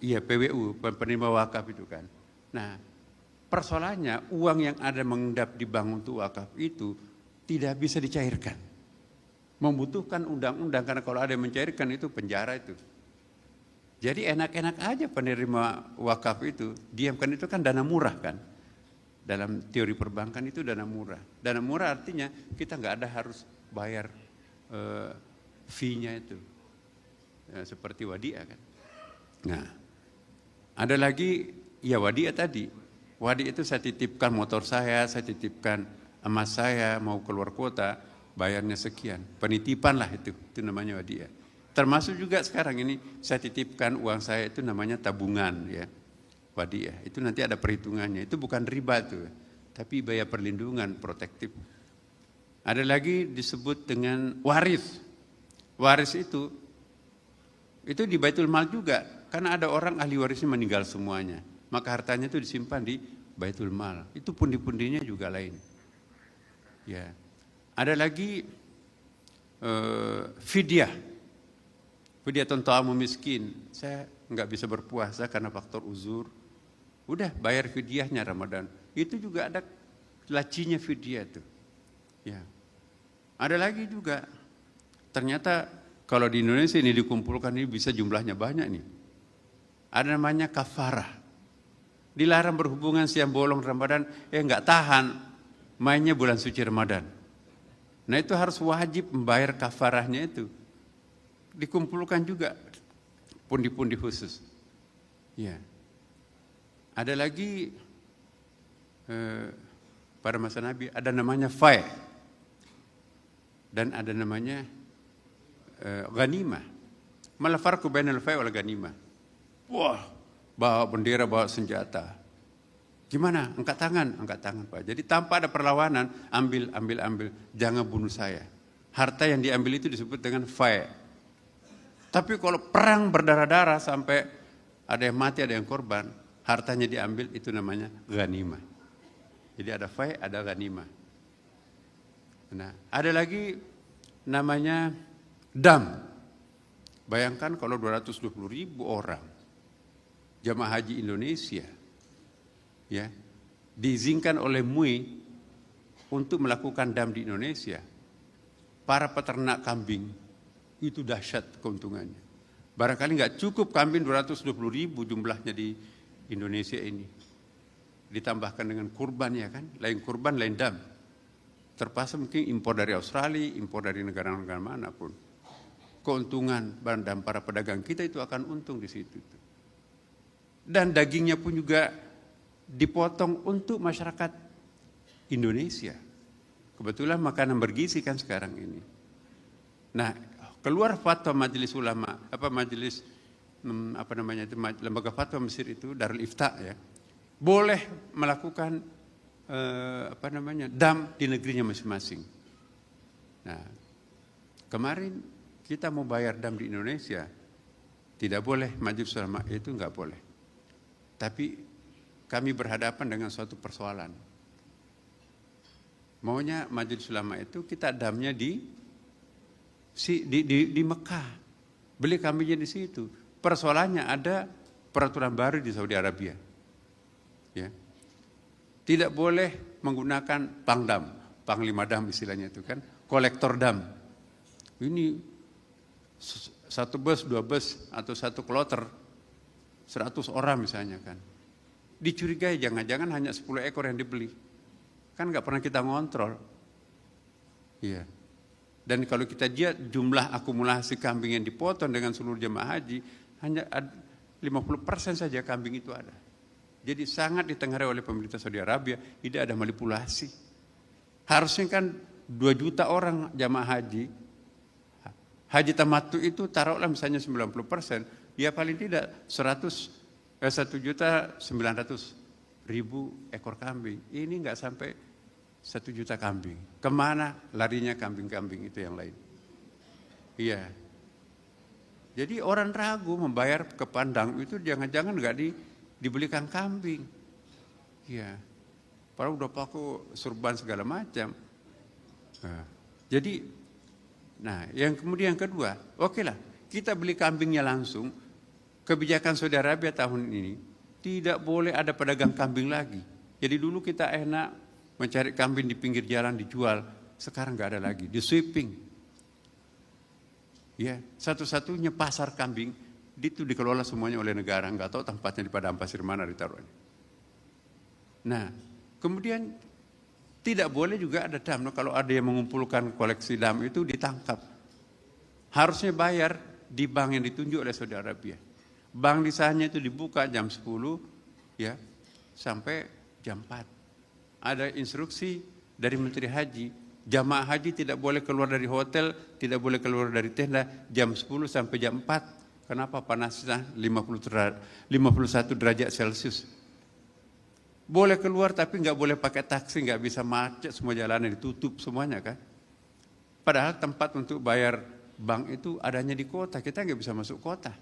PWU, penerima wakaf itu kan. Nah, persoalannya uang yang ada mengendap di bank untuk wakaf itu tidak bisa dicairkan. Membutuhkan undang-undang karena kalau ada yang mencairkan itu penjara itu. Jadi enak-enak aja penerima wakaf itu, diamkan itu kan dana murah kan. Dalam teori perbankan itu dana murah. Dana murah artinya kita nggak ada harus bayar fee-nya itu ya, seperti wadiah kan. Nah, ada lagi ya wadiah tadi. Wadiah itu saya titipkan motor saya titipkan emas saya mau keluar kota, bayarnya sekian. Penitipan lah itu namanya wadiah. Termasuk juga sekarang ini saya titipkan uang saya itu namanya tabungan ya. Wadiah itu nanti ada perhitungannya. Itu bukan riba tuh, tapi biaya perlindungan protektif. Ada lagi disebut dengan waris. Waris itu di Baitul Mal juga. Karena ada orang ahli warisnya meninggal semuanya. Maka hartanya itu disimpan di Baitul Mal. Itu pundi-pundinya juga lain. Ya. Ada lagi fidyah. Fidyah ta'amu miskin. Saya nggak bisa berpuasa karena faktor uzur. Udah bayar fidyahnya Ramadan. Itu juga ada lacinya fidyah itu. Ya. Ada lagi juga, ternyata kalau di Indonesia ini dikumpulkan ini bisa jumlahnya banyak nih. Ada namanya kafarah. Dilarang berhubungan siang bolong Ramadan, nggak tahan, mainnya bulan suci Ramadan. Nah itu harus wajib membayar kafarahnya itu. Dikumpulkan juga pundi-pundi khusus. Ya. Ada lagi pada masa Nabi ada namanya fai. Dan ada namanya ghanimah. Mal farqu bainal fai' wal ghanimah. Wah, bawa bendera, bawa senjata. Gimana? Angkat tangan Pak. Jadi tanpa ada perlawanan, ambil, jangan bunuh saya. Harta yang diambil itu disebut dengan fai'. Tapi kalau perang berdarah-darah sampai ada yang mati, ada yang korban, hartanya diambil, itu namanya ghanimah. Jadi ada fai', ada ghanimah. Nah, ada lagi namanya dam. Bayangkan kalau 220.000 orang jamaah haji Indonesia ya diizinkan oleh MUI untuk melakukan dam di Indonesia, para peternak kambing itu dahsyat keuntungannya. Barangkali nggak cukup kambing 220.000 jumlahnya di Indonesia ini, ditambahkan dengan kurban ya kan, lain kurban lain dam, terpaksa mungkin impor dari Australia, impor dari negara-negara manapun. Keuntungan dan para pedagang kita itu akan untung di situ. Dan dagingnya pun juga dipotong untuk masyarakat Indonesia. Kebetulan makanan bergizi kan sekarang ini. Nah, keluar fatwa majelis ulama, lembaga fatwa Mesir itu, Darul Ifta ya, boleh melakukan dam di negerinya masing-masing. Nah, kemarin kita mau bayar dam di Indonesia, tidak boleh, majelis ulama itu enggak boleh. Tapi kami berhadapan dengan suatu persoalan. Maunya majelis ulama itu kita damnya di Mekah. Beli kambingnya di situ. Persoalannya ada peraturan baru di Saudi Arabia. Ya. Tidak boleh menggunakan pangdam, panglima dam istilahnya itu kan, kolektor dam. Ini satu bus, dua bus, atau satu kloter, 100 orang misalnya kan. Dicurigai jangan-jangan hanya 10 ekor yang dibeli. Kan nggak pernah kita ngontrol. Iya. Dan kalau kita lihat jumlah akumulasi kambing yang dipotong dengan seluruh jemaah haji, hanya 50% saja kambing itu ada. Jadi sangat ditengarai oleh pemerintah Saudi Arabia, tidak ada manipulasi. Harusnya kan 2 juta orang jamaah haji, haji tamattu itu taruhlah misalnya 90%, ya paling tidak 1.900.000 ekor kambing. Ini nggak sampai 1 juta kambing. Kemana larinya kambing-kambing itu yang lain? Iya. Jadi orang ragu membayar ke Padang itu jangan-jangan nggak dibelikan kambing. Iya. Padahal udah pakai surban segala macam. Nah, jadi, yang kemudian kedua, oke lah, kita beli kambingnya langsung. Kebijakan Saudi Arabia tahun ini tidak boleh ada pedagang kambing lagi. Jadi dulu kita enak mencari kambing di pinggir jalan dijual, sekarang nggak ada lagi, di sweeping. Ya, satu-satunya pasar kambing itu dikelola semuanya oleh negara, nggak tahu tempatnya di Padang Pasir mana ditaruhnya. Nah, kemudian tidak boleh juga ada dam. Kalau ada yang mengumpulkan koleksi dam itu ditangkap. Harusnya bayar di bank yang ditunjuk oleh Saudi Arabia. Bank di sana itu dibuka jam 10 ya sampai jam 4. Ada instruksi dari Menteri Haji, jamaah haji tidak boleh keluar dari hotel, tidak boleh keluar dari tenda jam 10 sampai jam 4. Kenapa? Panasnya 51 derajat Celcius. Boleh keluar tapi nggak boleh pakai taksi, nggak bisa macet, semua jalanan ditutup semuanya kan. Padahal tempat untuk bayar bank itu adanya di kota, kita nggak bisa masuk kota.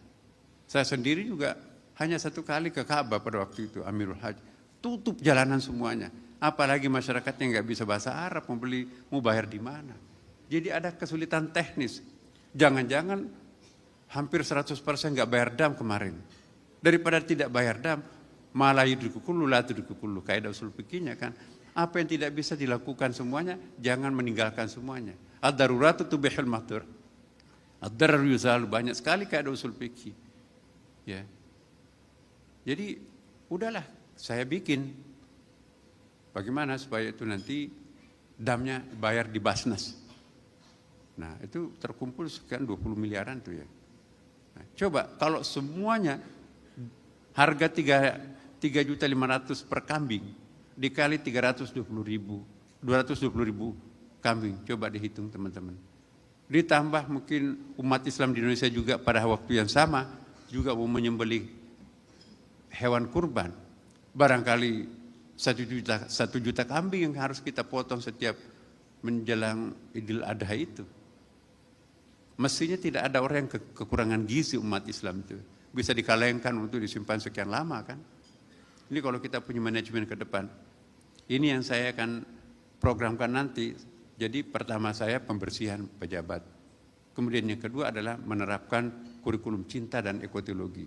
Saya sendiri juga hanya 1 kali ke Ka'bah pada waktu itu, Amirul Hajj. Tutup jalanan semuanya. Apalagi masyarakat yang nggak bisa bahasa Arab, mau bayar di mana. Jadi ada kesulitan teknis. Jangan-jangan hampir 100% nggak bayar dam kemarin. Daripada tidak bayar dam, malah yudriku kullu la tudriku kullu. Kaidah usul fikihnya kan. Apa yang tidak bisa dilakukan semuanya, jangan meninggalkan semuanya. Ad-daruratu tubihul mahdzur. Ad-darar yuzal, banyak sekali kaidah usul fikih. Ya. Jadi udahlah, saya bikin bagaimana supaya itu nanti damnya bayar di Basnas. Nah, itu terkumpul sekian 20 miliaran tuh ya. Nah, coba kalau semuanya harga 3.500.000 per kambing dikali 220.000 kambing, coba dihitung teman-teman. Ditambah mungkin umat Islam di Indonesia juga pada waktu yang sama juga mau menyembelih hewan kurban. Barangkali 1 juta kambing yang harus kita potong setiap menjelang Idul Adha itu. Mestinya tidak ada orang yang kekurangan gizi umat Islam itu. Bisa dikalengkan untuk disimpan sekian lama kan. Ini kalau kita punya manajemen ke depan. Ini yang saya akan programkan nanti. Jadi pertama saya pembersihan pejabat. Kemudian yang kedua adalah menerapkan kurikulum cinta dan ekotologi.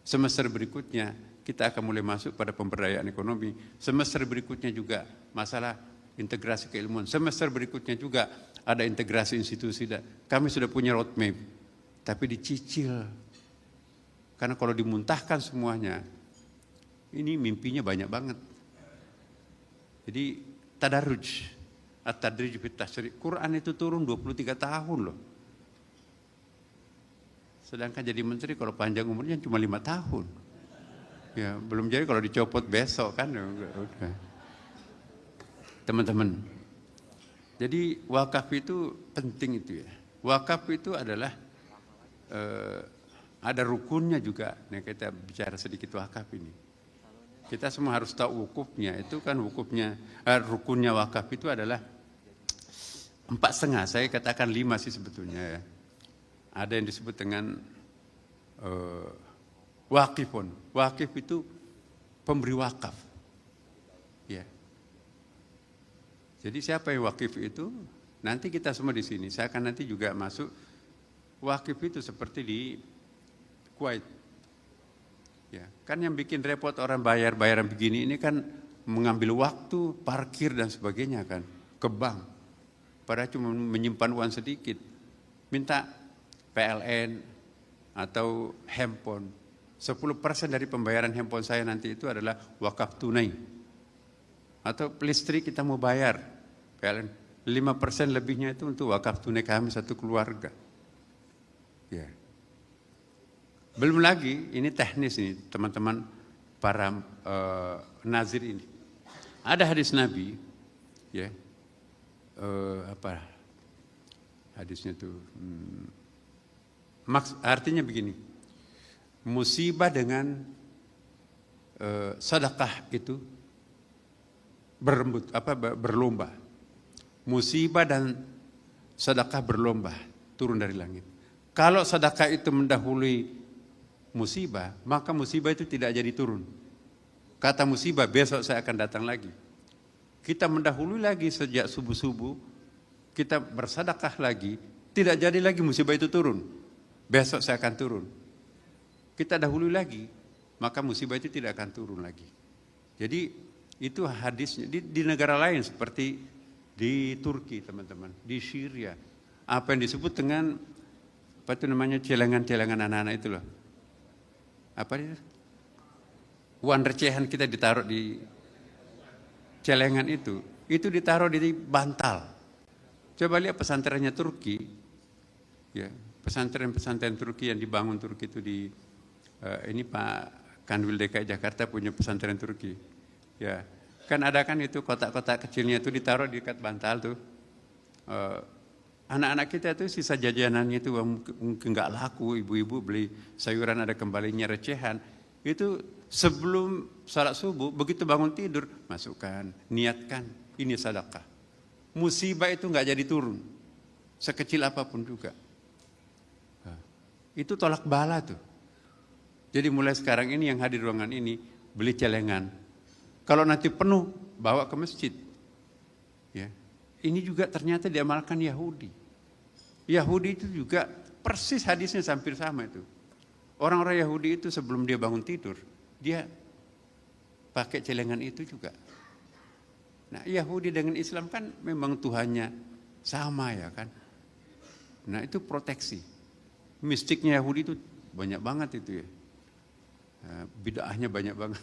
Semester berikutnya kita akan mulai masuk pada pemberdayaan ekonomi. Semester berikutnya juga masalah integrasi keilmuan. Semester berikutnya juga ada integrasi institusi. Kami sudah punya roadmap, tapi dicicil. Karena kalau dimuntahkan semuanya, ini mimpinya banyak banget. Jadi tadarruj, at-tadrij fit tasyri'. Quran itu turun 23 tahun loh. Sedangkan jadi menteri kalau panjang umurnya cuma 5 tahun. Ya, belum jadi kalau dicopot besok kan. Udah. Teman-teman. Jadi wakaf itu penting itu ya. Wakaf itu adalah ada rukunnya juga. Nah, kita bicara sedikit wakaf ini. Kita semua harus tahu wukufnya. Itu kan wukufnya, rukunnya wakaf itu adalah 4,5. Saya katakan 5 sih sebetulnya ya. Ada yang disebut dengan wakifun. Wakif itu pemberi wakaf. Ya. Jadi siapa yang wakif itu? Nanti kita semua di sini. Saya akan nanti juga masuk. Wakif itu seperti di Kuwait. Ya, kan yang bikin repot orang bayaran begini ini kan mengambil waktu, parkir dan sebagainya kan ke bank. Padahal cuma menyimpan uang sedikit. Minta PLN atau handphone. 10% dari pembayaran handphone saya nanti itu adalah wakaf tunai. Atau listrik kita mau bayar PLN. 5% lebihnya itu untuk wakaf tunai kami satu keluarga. Ya. Belum lagi, ini teknis nih teman-teman para nazir ini. Ada hadis Nabi, ya, hadisnya tuh, artinya begini, musibah dengan sedekah itu berlomba. Musibah dan sedekah berlomba turun dari langit. Kalau sedekah itu mendahului musibah, maka musibah itu tidak jadi turun. Kata musibah, besok saya akan datang lagi. Kita mendahului lagi sejak subuh-subuh, kita bersedekah lagi, tidak jadi lagi musibah itu turun. Besok saya akan turun. Kita dahului lagi, maka musibah itu tidak akan turun lagi. Jadi itu hadisnya di negara lain seperti di Turki teman-teman, di Syria. Apa yang disebut dengan apa itu namanya celengan-celengan anak-anak itu loh. Apa itu? Uang recehan kita ditaruh di celengan itu ditaruh di bantal. Coba lihat pesantrennya Turki, ya, pesantren-pesantren Turki yang dibangun Turki itu di ini Pak Kanwil DKI Jakarta punya pesantren Turki, ya, kan ada kan itu kotak-kotak kecilnya itu ditaruh di dekat bantal tuh. Anak-anak kita itu sisa jajanannya itu mungkin nggak laku, ibu-ibu beli sayuran ada kembalinya recehan. Itu sebelum salat subuh, begitu bangun tidur, masukkan, niatkan, ini sedekah. Musibah itu nggak jadi turun, sekecil apapun juga. Itu tolak bala tuh. Jadi mulai sekarang ini yang hadir ruangan ini, beli celengan. Kalau nanti penuh, bawa ke masjid. Ya. Ini juga ternyata diamalkan Yahudi. Yahudi itu juga persis hadisnya hampir sama itu. Orang-orang Yahudi itu sebelum dia bangun tidur, dia pakai celengan itu juga. Nah, Yahudi dengan Islam kan memang Tuhannya sama ya kan. Nah, itu proteksi. Mistiknya Yahudi itu banyak banget itu ya. Bid'ahnya banyak banget.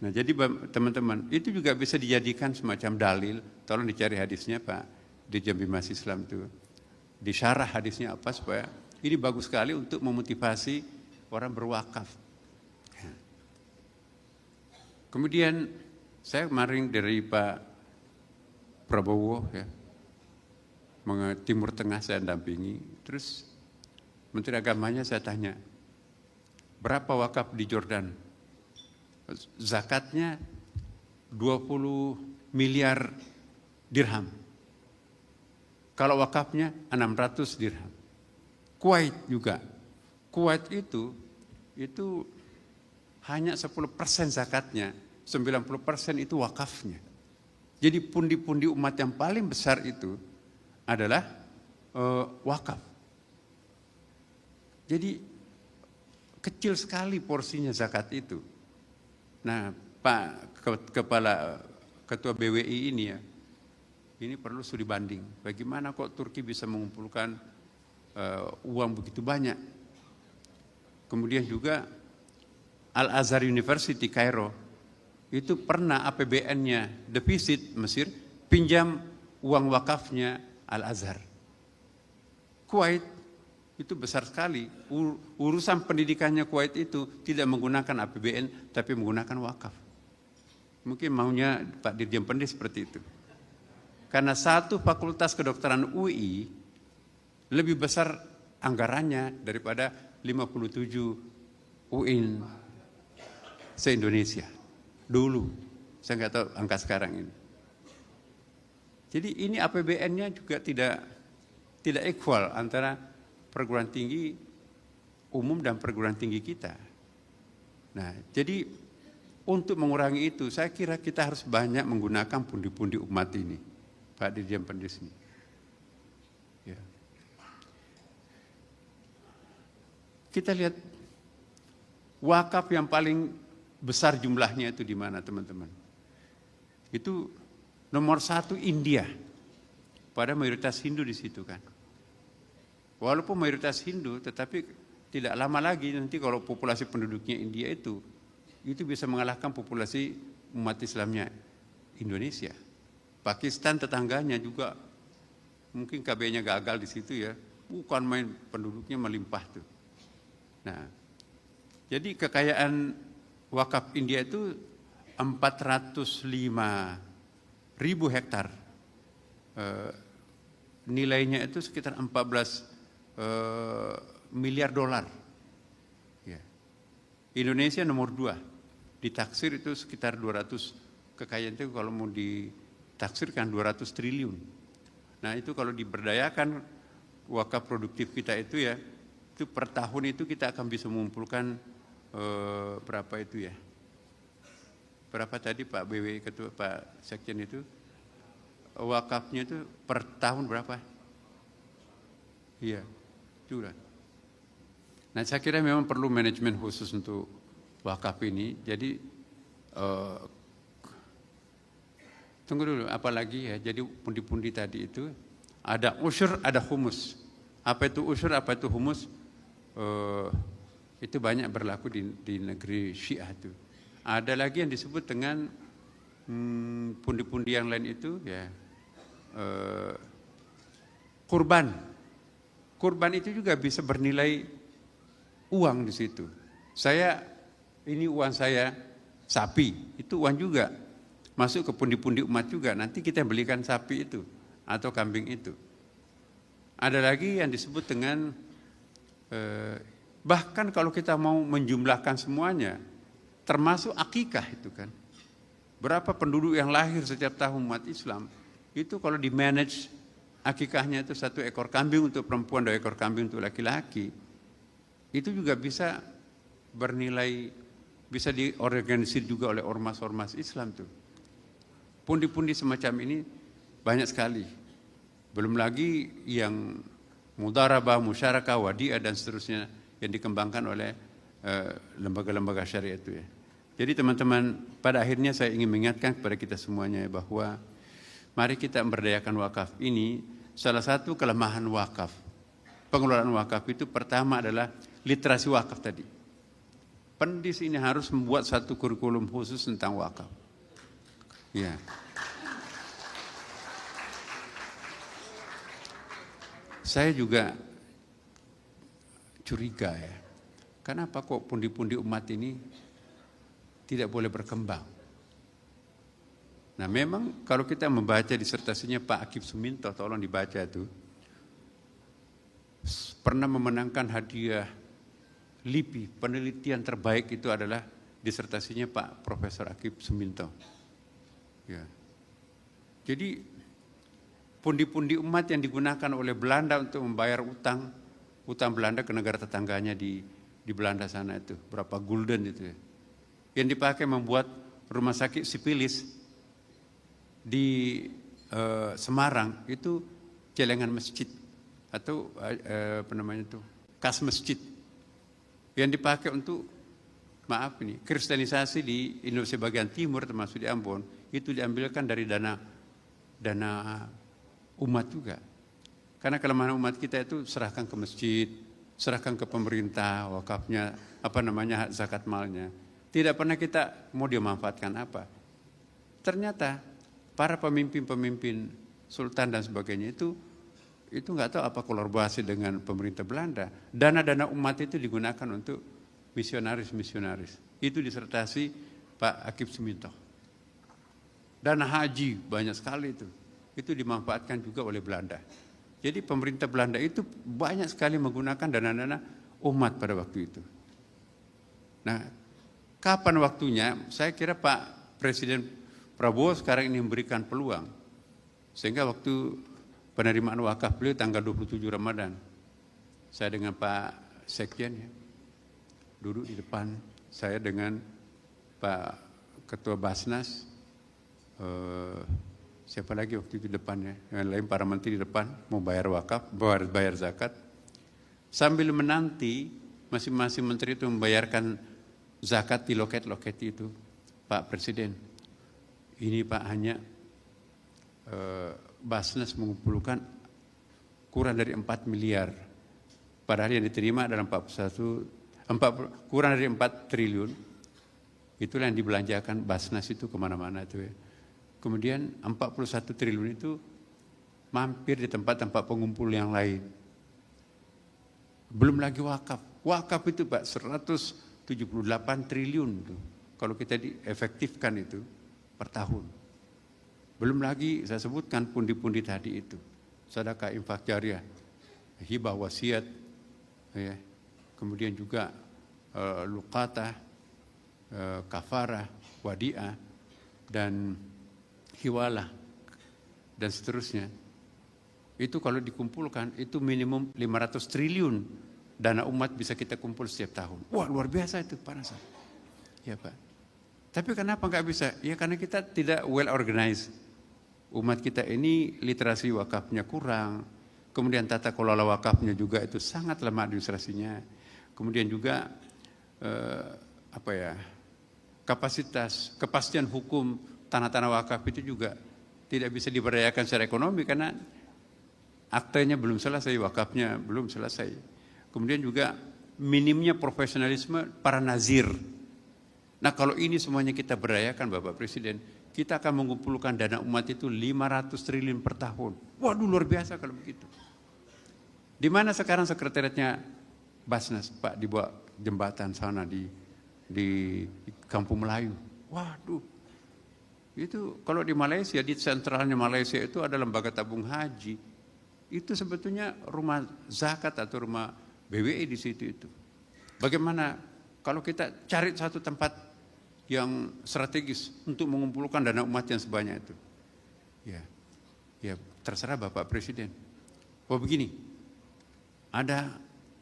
Nah, jadi teman-teman, itu juga bisa dijadikan semacam dalil. Tolong dicari hadisnya Pak di Jambi Mas Islam itu. Disyarah hadisnya apa supaya ini bagus sekali untuk memotivasi orang berwakaf. Kemudian saya kemarin dari Pak Prabowo ya, Timur Tengah saya dampingi. Terus Menteri Agamanya saya tanya, berapa wakaf di Jordan? Zakatnya 20 miliar dirham. Kalau wakafnya 600 dirham. Kuwait juga. Kuwait itu hanya 10% zakatnya, 90% itu wakafnya. Jadi pundi-pundi umat yang paling besar itu adalah wakaf. Jadi kecil sekali porsinya zakat itu. Nah, Pak Kepala Ketua BWI ini ya, ini perlu studi banding. Bagaimana kok Turki bisa mengumpulkan uang begitu banyak? Kemudian juga Al-Azhar University Kairo itu pernah APBN-nya defisit Mesir, pinjam uang wakafnya Al-Azhar. Kuwait itu besar sekali. Urusan pendidikannya Kuwait itu tidak menggunakan APBN tapi menggunakan wakaf. Mungkin maunya Pak Dirjen Pendidik seperti itu. Karena satu fakultas kedokteran UI lebih besar anggarannya daripada 57 UIN se-Indonesia. Dulu, saya nggak tahu angka sekarang ini. Jadi ini APBN-nya juga tidak equal antara perguruan tinggi umum dan perguruan tinggi kita. Nah, jadi untuk mengurangi itu, saya kira kita harus banyak menggunakan pundi-pundi umat ini, Pak Dirjen Pendidik ini. Ya. Kita lihat wakaf yang paling besar jumlahnya itu di mana, teman-teman? Itu nomor 1 India, pada mayoritas Hindu di situ kan. Walaupun mayoritas Hindu, tetapi tidak lama lagi nanti kalau populasi penduduknya India itu bisa mengalahkan populasi umat Islamnya Indonesia. Pakistan tetangganya juga mungkin KB-nya gagal di situ ya, bukan main penduduknya melimpah tuh. Nah, jadi kekayaan wakaf India itu 405.000 hektar. Nilainya itu sekitar 14 miliar dolar. Ya. Indonesia nomor 2. Ditaksir itu sekitar 200, kekayaan itu kalau mau ditaksirkan 200 triliun. Nah itu kalau diberdayakan wakaf produktif kita itu ya, itu per tahun itu kita akan bisa mengumpulkan berapa itu ya? Berapa tadi Pak BW Ketua Pak Sekjen itu? Wakafnya itu per tahun berapa? Iya, juga. Nah saya kira memang perlu manajemen khusus untuk wakaf ini. Jadi tunggu dulu, apalagi ya? Jadi pundi-pundi tadi itu ada usyur, ada humus. Apa itu usyur, apa itu humus? Itu banyak berlaku di negeri Syiah itu. Ada lagi yang disebut dengan pundi-pundi yang lain itu ya kurban. Kurban itu juga bisa bernilai uang di situ. Ini uang saya sapi, itu uang juga masuk ke pundi-pundi umat juga. Nanti kita belikan sapi itu atau kambing itu. Ada lagi yang disebut dengan bahkan kalau kita mau menjumlahkan semuanya, termasuk akikah itu kan. Berapa penduduk yang lahir setiap tahun umat Islam, itu kalau di-manage akikahnya itu 1 ekor kambing untuk perempuan, 2 ekor kambing untuk laki-laki, itu juga bisa bernilai, bisa diorganisir juga oleh ormas-ormas Islam tuh. Pundi-pundi semacam ini banyak sekali. Belum lagi yang mudharabah, musyarakah, wadiah dan seterusnya yang dikembangkan oleh lembaga-lembaga syariah itu ya. Jadi teman-teman, pada akhirnya saya ingin mengingatkan kepada kita semuanya bahwa mari kita memberdayakan wakaf ini. Salah satu kelemahan wakaf, pengelolaan wakaf itu pertama adalah literasi wakaf tadi. Pendis ini harus membuat satu kurikulum khusus tentang wakaf. Ya. Saya juga curiga ya, kenapa kok pundi-pundi umat ini tidak boleh berkembang? Nah memang kalau kita membaca disertasinya Pak Akif Suminto, tolong dibaca itu, pernah memenangkan hadiah LIPI, penelitian terbaik itu adalah disertasinya Pak Profesor Akif Suminto. Ya. Jadi pundi-pundi umat yang digunakan oleh Belanda untuk membayar utang Belanda ke negara tetangganya di Belanda sana itu, berapa gulden itu ya. Yang dipakai membuat rumah sakit sipilis di Semarang itu celengan masjid atau apa namanya itu, kas masjid yang dipakai untuk kristenisasi di Indonesia bagian timur termasuk di Ambon, itu diambilkan dari dana umat juga. Karena kelemahan umat kita itu serahkan ke masjid, serahkan ke pemerintah, wakafnya, hak zakat malnya. Tidak pernah kita mau dimanfaatkan apa. Ternyata para pemimpin-pemimpin sultan dan sebagainya itu nggak tahu apa kolaborasi dengan pemerintah Belanda. Dana-dana umat itu digunakan untuk misionaris. Itu disertasi Pak Akip Suminto. Dana haji banyak sekali itu dimanfaatkan juga oleh Belanda. Jadi pemerintah Belanda itu banyak sekali menggunakan dana-dana umat pada waktu itu. Nah, kapan waktunya? Saya kira Pak Presiden Prabowo sekarang ini memberikan peluang. Sehingga waktu penerimaan wakaf beliau tanggal 27 Ramadan, saya dengan Pak Sekjen ya, duduk di depan, saya dengan Pak Ketua Basnas, siapa lagi waktu itu di depannya, yang lain para menteri di depan, mau bayar wakaf, bayar zakat. Sambil menanti masing-masing menteri itu membayarkan zakat di loket-loket itu, Pak Presiden, ini Pak hanya Basnas mengumpulkan kurang dari 4 miliar. Padahal yang diterima adalah kurang dari 4 triliun. Itulah yang dibelanjakan Basnas itu kemana-mana itu ya. Kemudian 41 triliun itu mampir di tempat-tempat pengumpul yang lain. Belum lagi wakaf. Wakaf itu Pak 178 triliun itu. Kalau kita diefektifkan itu per tahun. Belum lagi saya sebutkan pundi-pundi tadi itu. Sedekah infak jariah, hibah wasiat, ya. Kemudian juga luqatah, kafarah, wadi'ah, dan hiwalah, dan seterusnya. Itu kalau dikumpulkan, itu minimum 500 triliun dana umat bisa kita kumpul setiap tahun. Wah, luar biasa itu Pak Nasar. Ya Pak. Tapi kenapa nggak bisa? Ya karena kita tidak well organized. Umat kita ini literasi wakafnya kurang. Kemudian tata kelola wakafnya juga itu sangat lemah administrasinya. Kemudian juga kepastian hukum tanah-tanah wakaf itu juga tidak bisa diberdayakan secara ekonomi karena aktenya belum selesai, wakafnya belum selesai. Kemudian juga minimnya profesionalisme para nazir. Nah kalau ini semuanya kita berdayakan Bapak Presiden, kita akan mengumpulkan dana umat itu 500 triliun per tahun. Waduh luar biasa kalau begitu. Di mana sekarang sekretariatnya Basnas Pak, di bawah jembatan sana di Kampung Melayu. Waduh. Itu kalau di Malaysia, di sentralnya Malaysia itu ada lembaga tabung haji. Itu sebetulnya rumah zakat atau rumah BWI di situ itu. Bagaimana kalau kita cari satu tempat yang strategis untuk mengumpulkan dana umat yang sebanyak itu? Ya terserah Bapak Presiden. Begini,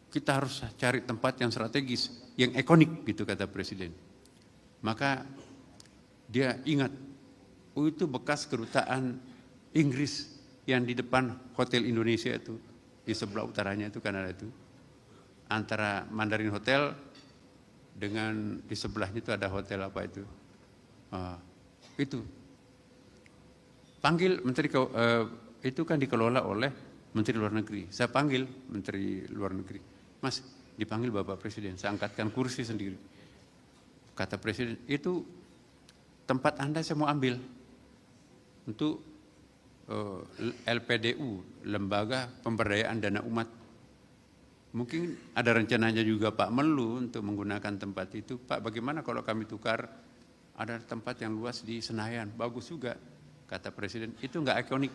kita harus cari tempat yang strategis, yang ikonik gitu kata Presiden. Maka dia ingat, itu bekas kedutaan Inggris yang di depan Hotel Indonesia itu, di sebelah utaranya itu kan ada itu. Antara Mandarin Hotel dengan di sebelahnya itu ada hotel apa itu. Itu. Panggil Menteri itu kan dikelola oleh Menteri Luar Negeri. Saya panggil Menteri Luar Negeri. Mas, dipanggil Bapak Presiden, saya angkatkan kursi sendiri. Kata Presiden, itu tempat Anda saya mau ambil untuk LPDU, Lembaga Pemberdayaan Dana Umat. Mungkin ada rencananya juga Pak Menlu untuk menggunakan tempat itu. Pak, bagaimana kalau kami tukar, ada tempat yang luas di Senayan, bagus juga. Kata Presiden, itu enggak ikonik,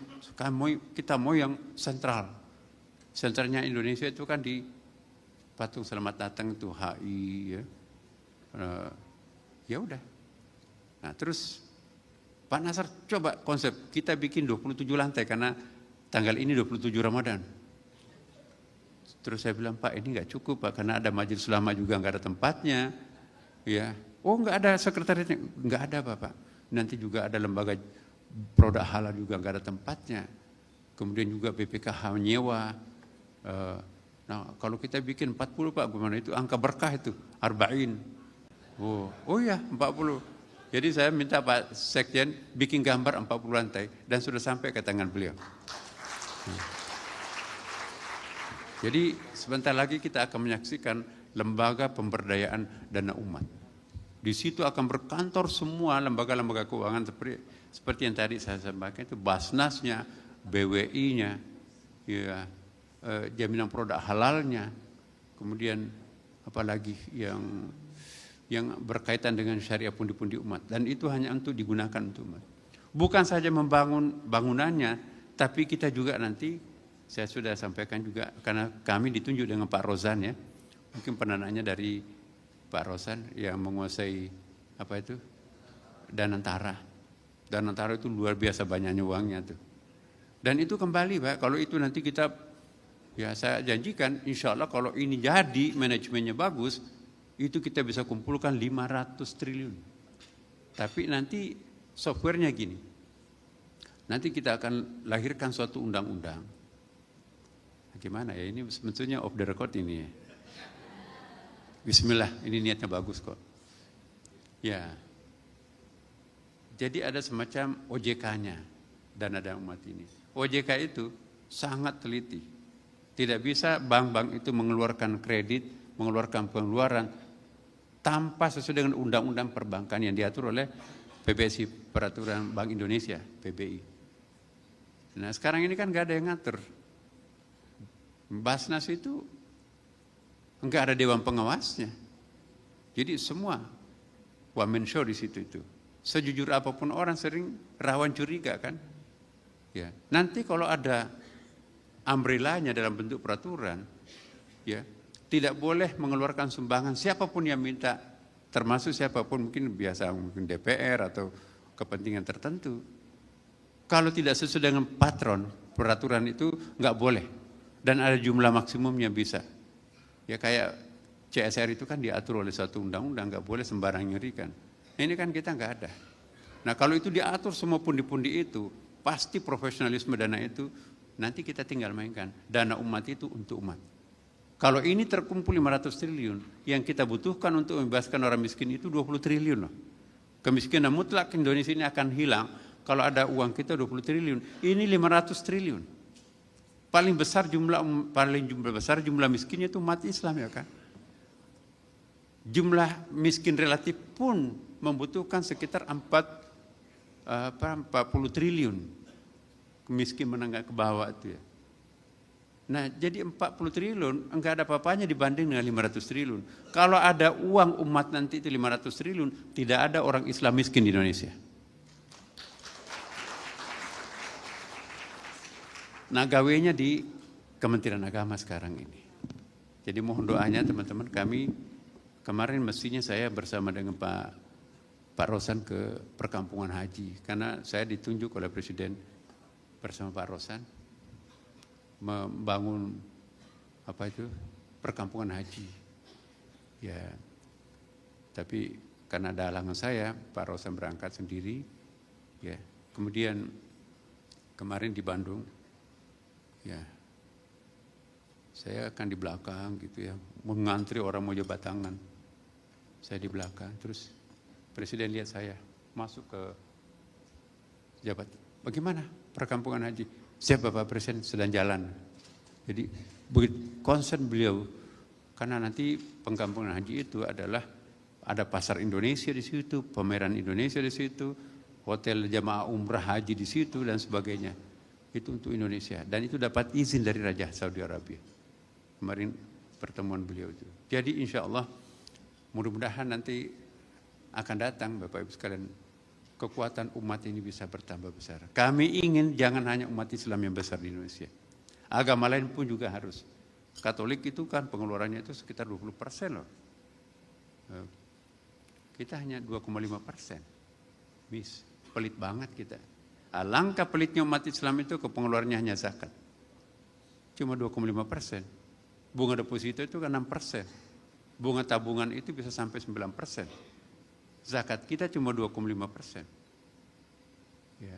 kita mau yang sentral. Sentralnya Indonesia itu kan di Patung Selamat Datang itu HI ya. Ya udah. Nah terus Pak Nasar coba konsep, kita bikin 27 lantai karena tanggal ini 27 Ramadan. Terus saya bilang, Pak ini nggak cukup Pak, karena ada majelis ulama juga nggak ada tempatnya. Ya, oh nggak ada sekretariatnya, nggak ada Bapak. Nanti juga ada lembaga produk halal juga nggak ada tempatnya. Kemudian juga BPKH menyewa. Nah kalau kita bikin 40 Pak, gimana itu angka berkah itu, arba'in. Oh ya 40. Jadi saya minta Pak Sekjen bikin gambar 40 lantai dan sudah sampai ke tangan beliau. Jadi sebentar lagi kita akan menyaksikan lembaga pemberdayaan dana umat. Di situ akan berkantor semua lembaga-lembaga keuangan seperti yang tadi saya sampaikan itu, Basnasnya, BWI-nya, ya, jaminan produk halalnya, kemudian apalagi yang berkaitan dengan syariah pundi-pundi umat, dan itu hanya untuk digunakan untuk umat. Bukan saja membangun bangunannya, tapi kita juga nanti, saya sudah sampaikan juga, karena kami ditunjuk dengan Pak Rozan ya, mungkin pendananya dari Pak Rozan yang menguasai apa itu, Danantara. Danantara itu luar biasa banyaknya uangnya tuh. Dan itu kembali Pak, kalau itu nanti kita, ya saya janjikan insya Allah kalau ini jadi manajemennya bagus, itu kita bisa kumpulkan 500 triliun. Tapi nanti softwarenya gini, nanti kita akan lahirkan suatu undang-undang. Gimana ya, ini sebetulnya off the record ini ya. Bismillah, ini niatnya bagus kok. Ya, jadi ada semacam OJK-nya, dana umat ini. OJK itu sangat teliti. Tidak bisa bank-bank itu mengeluarkan kredit, mengeluarkan pengeluaran tanpa sesuai dengan undang-undang perbankan yang diatur oleh PBSI, Peraturan Bank Indonesia, PBI. Nah sekarang ini kan nggak ada yang ngatur. Basnas itu nggak ada dewan pengawasnya. Jadi semua woman show di situ itu. Sejujur apapun orang sering rawan curiga kan. Ya, nanti kalau ada umbrella-nya dalam bentuk peraturan, ya tidak boleh mengeluarkan sumbangan siapapun yang minta, termasuk siapapun, mungkin biasa mungkin DPR atau kepentingan tertentu. Kalau tidak sesuai dengan patron, peraturan itu nggak boleh dan ada jumlah maksimumnya bisa. Ya kayak CSR itu kan diatur oleh satu undang-undang, nggak boleh sembarang nyerikan. Ini kan kita nggak ada. Nah kalau itu diatur semua pundi-pundi itu, pasti profesionalisme dana itu nanti kita tinggal mainkan. Dana umat itu untuk umat. Kalau ini terkumpul 500 triliun, yang kita butuhkan untuk membebaskan orang miskin itu 20 triliun loh. Kemiskinan mutlak Indonesia ini akan hilang kalau ada uang kita 20 triliun. Ini 500 triliun. Paling besar jumlah miskinnya itu umat Islam ya kan. Jumlah miskin relatif pun membutuhkan sekitar 40 triliun. Miskin menengah ke bawah itu ya. Nah jadi 40 triliun enggak ada apa-apanya dibanding dengan 500 triliun. Kalau ada uang umat nanti itu 500 triliun, tidak ada orang Islam miskin di Indonesia. Nah gawenya di Kementerian Agama sekarang ini. Jadi mohon doanya teman-teman, kami kemarin mestinya saya bersama dengan Pak Rosan ke perkampungan haji. Karena saya ditunjuk oleh Presiden bersama Pak Rosan membangun perkampungan haji. Ya, tapi karena ada halangan saya, Pak Rosan berangkat sendiri. Ya, kemudian kemarin di Bandung, ya, saya akan di belakang gitu ya, mengantri orang mau jabat tangan. Saya di belakang, terus Presiden lihat saya masuk ke jabat. Bagaimana perkampungan haji? Siap Bapak Presiden sedang jalan. Jadi begitu concern beliau, karena nanti perkampungan haji itu adalah ada pasar Indonesia di situ, pameran Indonesia di situ, hotel jamaah umrah haji di situ dan sebagainya. Itu untuk Indonesia dan itu dapat izin dari Raja Saudi Arabia. Kemarin pertemuan beliau itu. Jadi insya Allah mudah-mudahan nanti akan datang Bapak Ibu sekalian, kekuatan umat ini bisa bertambah besar. Kami ingin jangan hanya umat Islam yang besar di Indonesia. Agama lain pun juga harus. Katolik itu kan pengeluarannya itu sekitar 20% loh. Kita hanya 2,5%. Pelit banget kita. Alangkah pelitnya umat Islam itu ke pengeluarannya hanya zakat. Cuma 2,5%. Bunga deposito itu kan 6%. Bunga tabungan itu bisa sampai 9%. Zakat kita cuma 2,5%. Ya.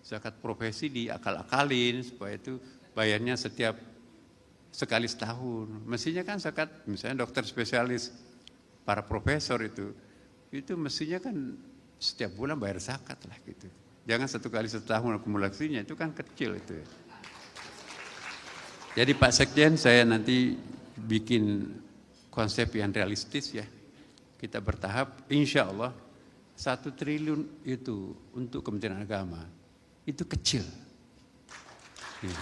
Zakat profesi diakal-akalin supaya itu bayarnya setiap sekali setahun. Mestinya kan zakat, misalnya dokter spesialis, para profesor itu mestinya kan setiap bulan bayar zakat lah gitu. Jangan satu kali setahun akumulasinya, itu kan kecil itu ya. Jadi Pak Sekjen, saya nanti bikin konsep yang realistis ya. Kita bertahap, insya Allah 1 triliun itu untuk Kementerian Agama, itu kecil. Ya.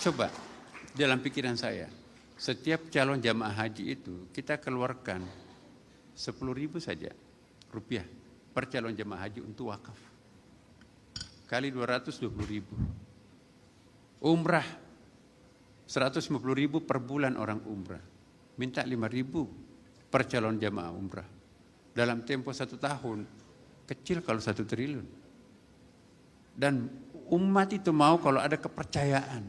Coba dalam pikiran saya, setiap calon jamaah haji itu kita keluarkan 10.000 saja rupiah per calon jamaah haji untuk wakaf. Kali 220.000. Umrah 150.000 per bulan orang umrah. Minta 5.000 per calon jamaah umrah. Dalam tempo 1 tahun, kecil kalau 1 triliun. Dan umat itu mau kalau ada kepercayaan.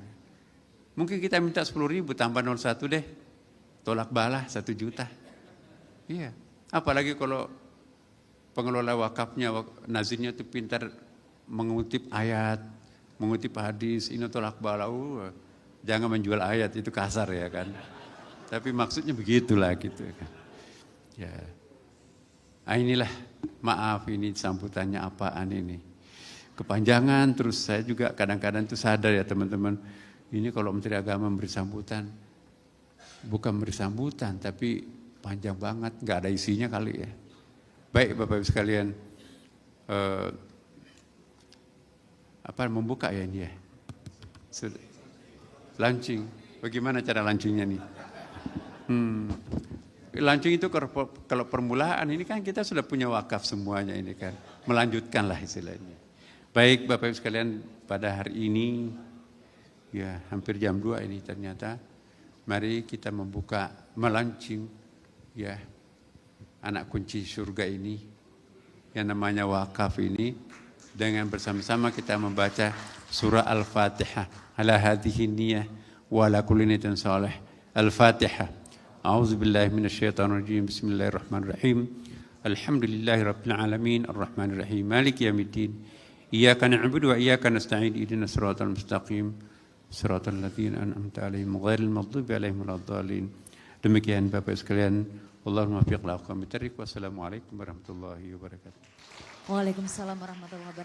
Mungkin kita minta 10.000 tambah 01 deh. Tolak balah 1 juta. Iya. Apalagi kalau pengelola wakafnya, nazirnya itu pintar mengutip ayat, mengutip hadis, ini tolak balah. Jangan menjual ayat, itu kasar ya kan. Tapi maksudnya begitulah gitu kan. Ya. Inilah, maaf ini sambutannya apaan ini. Kepanjangan, terus saya juga kadang-kadang itu sadar ya teman-teman. Ini kalau Menteri Agama memberi sambutan, bukan memberi sambutan, tapi panjang banget, nggak ada isinya kali ya. Baik Bapak Ibu sekalian, membuka ya ini ya? Launching, bagaimana cara launchingnya nih? Launching itu kalau permulaan, ini kan kita sudah punya wakaf semuanya ini kan. Melanjutkanlah istilahnya. Baik Bapak Ibu sekalian, pada hari ini, ya hampir jam 2 ini ternyata, mari kita membuka, melaunching ya anak kunci surga ini, yang namanya wakaf ini, dengan bersama-sama kita membaca surah Al-Fatihah, ala hadhihi niyah, wa ala kulli niyatin salih. Al-Fatihah. A'udzubillahi minasyaitonirrajim. Bismillahirrahmanirrahim. Alhamdulillahi rabbil alamin, arrahmanir rahim, maliki yaumiddin. Iyyaka na'budu wa iyyaka nasta'in. Ihdinas siratal mustaqim. Siratal ladzina an'amta 'alaihim ghairil maghdubi 'alaihim waladdallin. Demikian Bapak sekalian, Allahumma fiq laqam bitariq. Wassalamualaikum warahmatullahi wabarakatuh. Waalaikumsalam warahmatullahi wabarakatuh.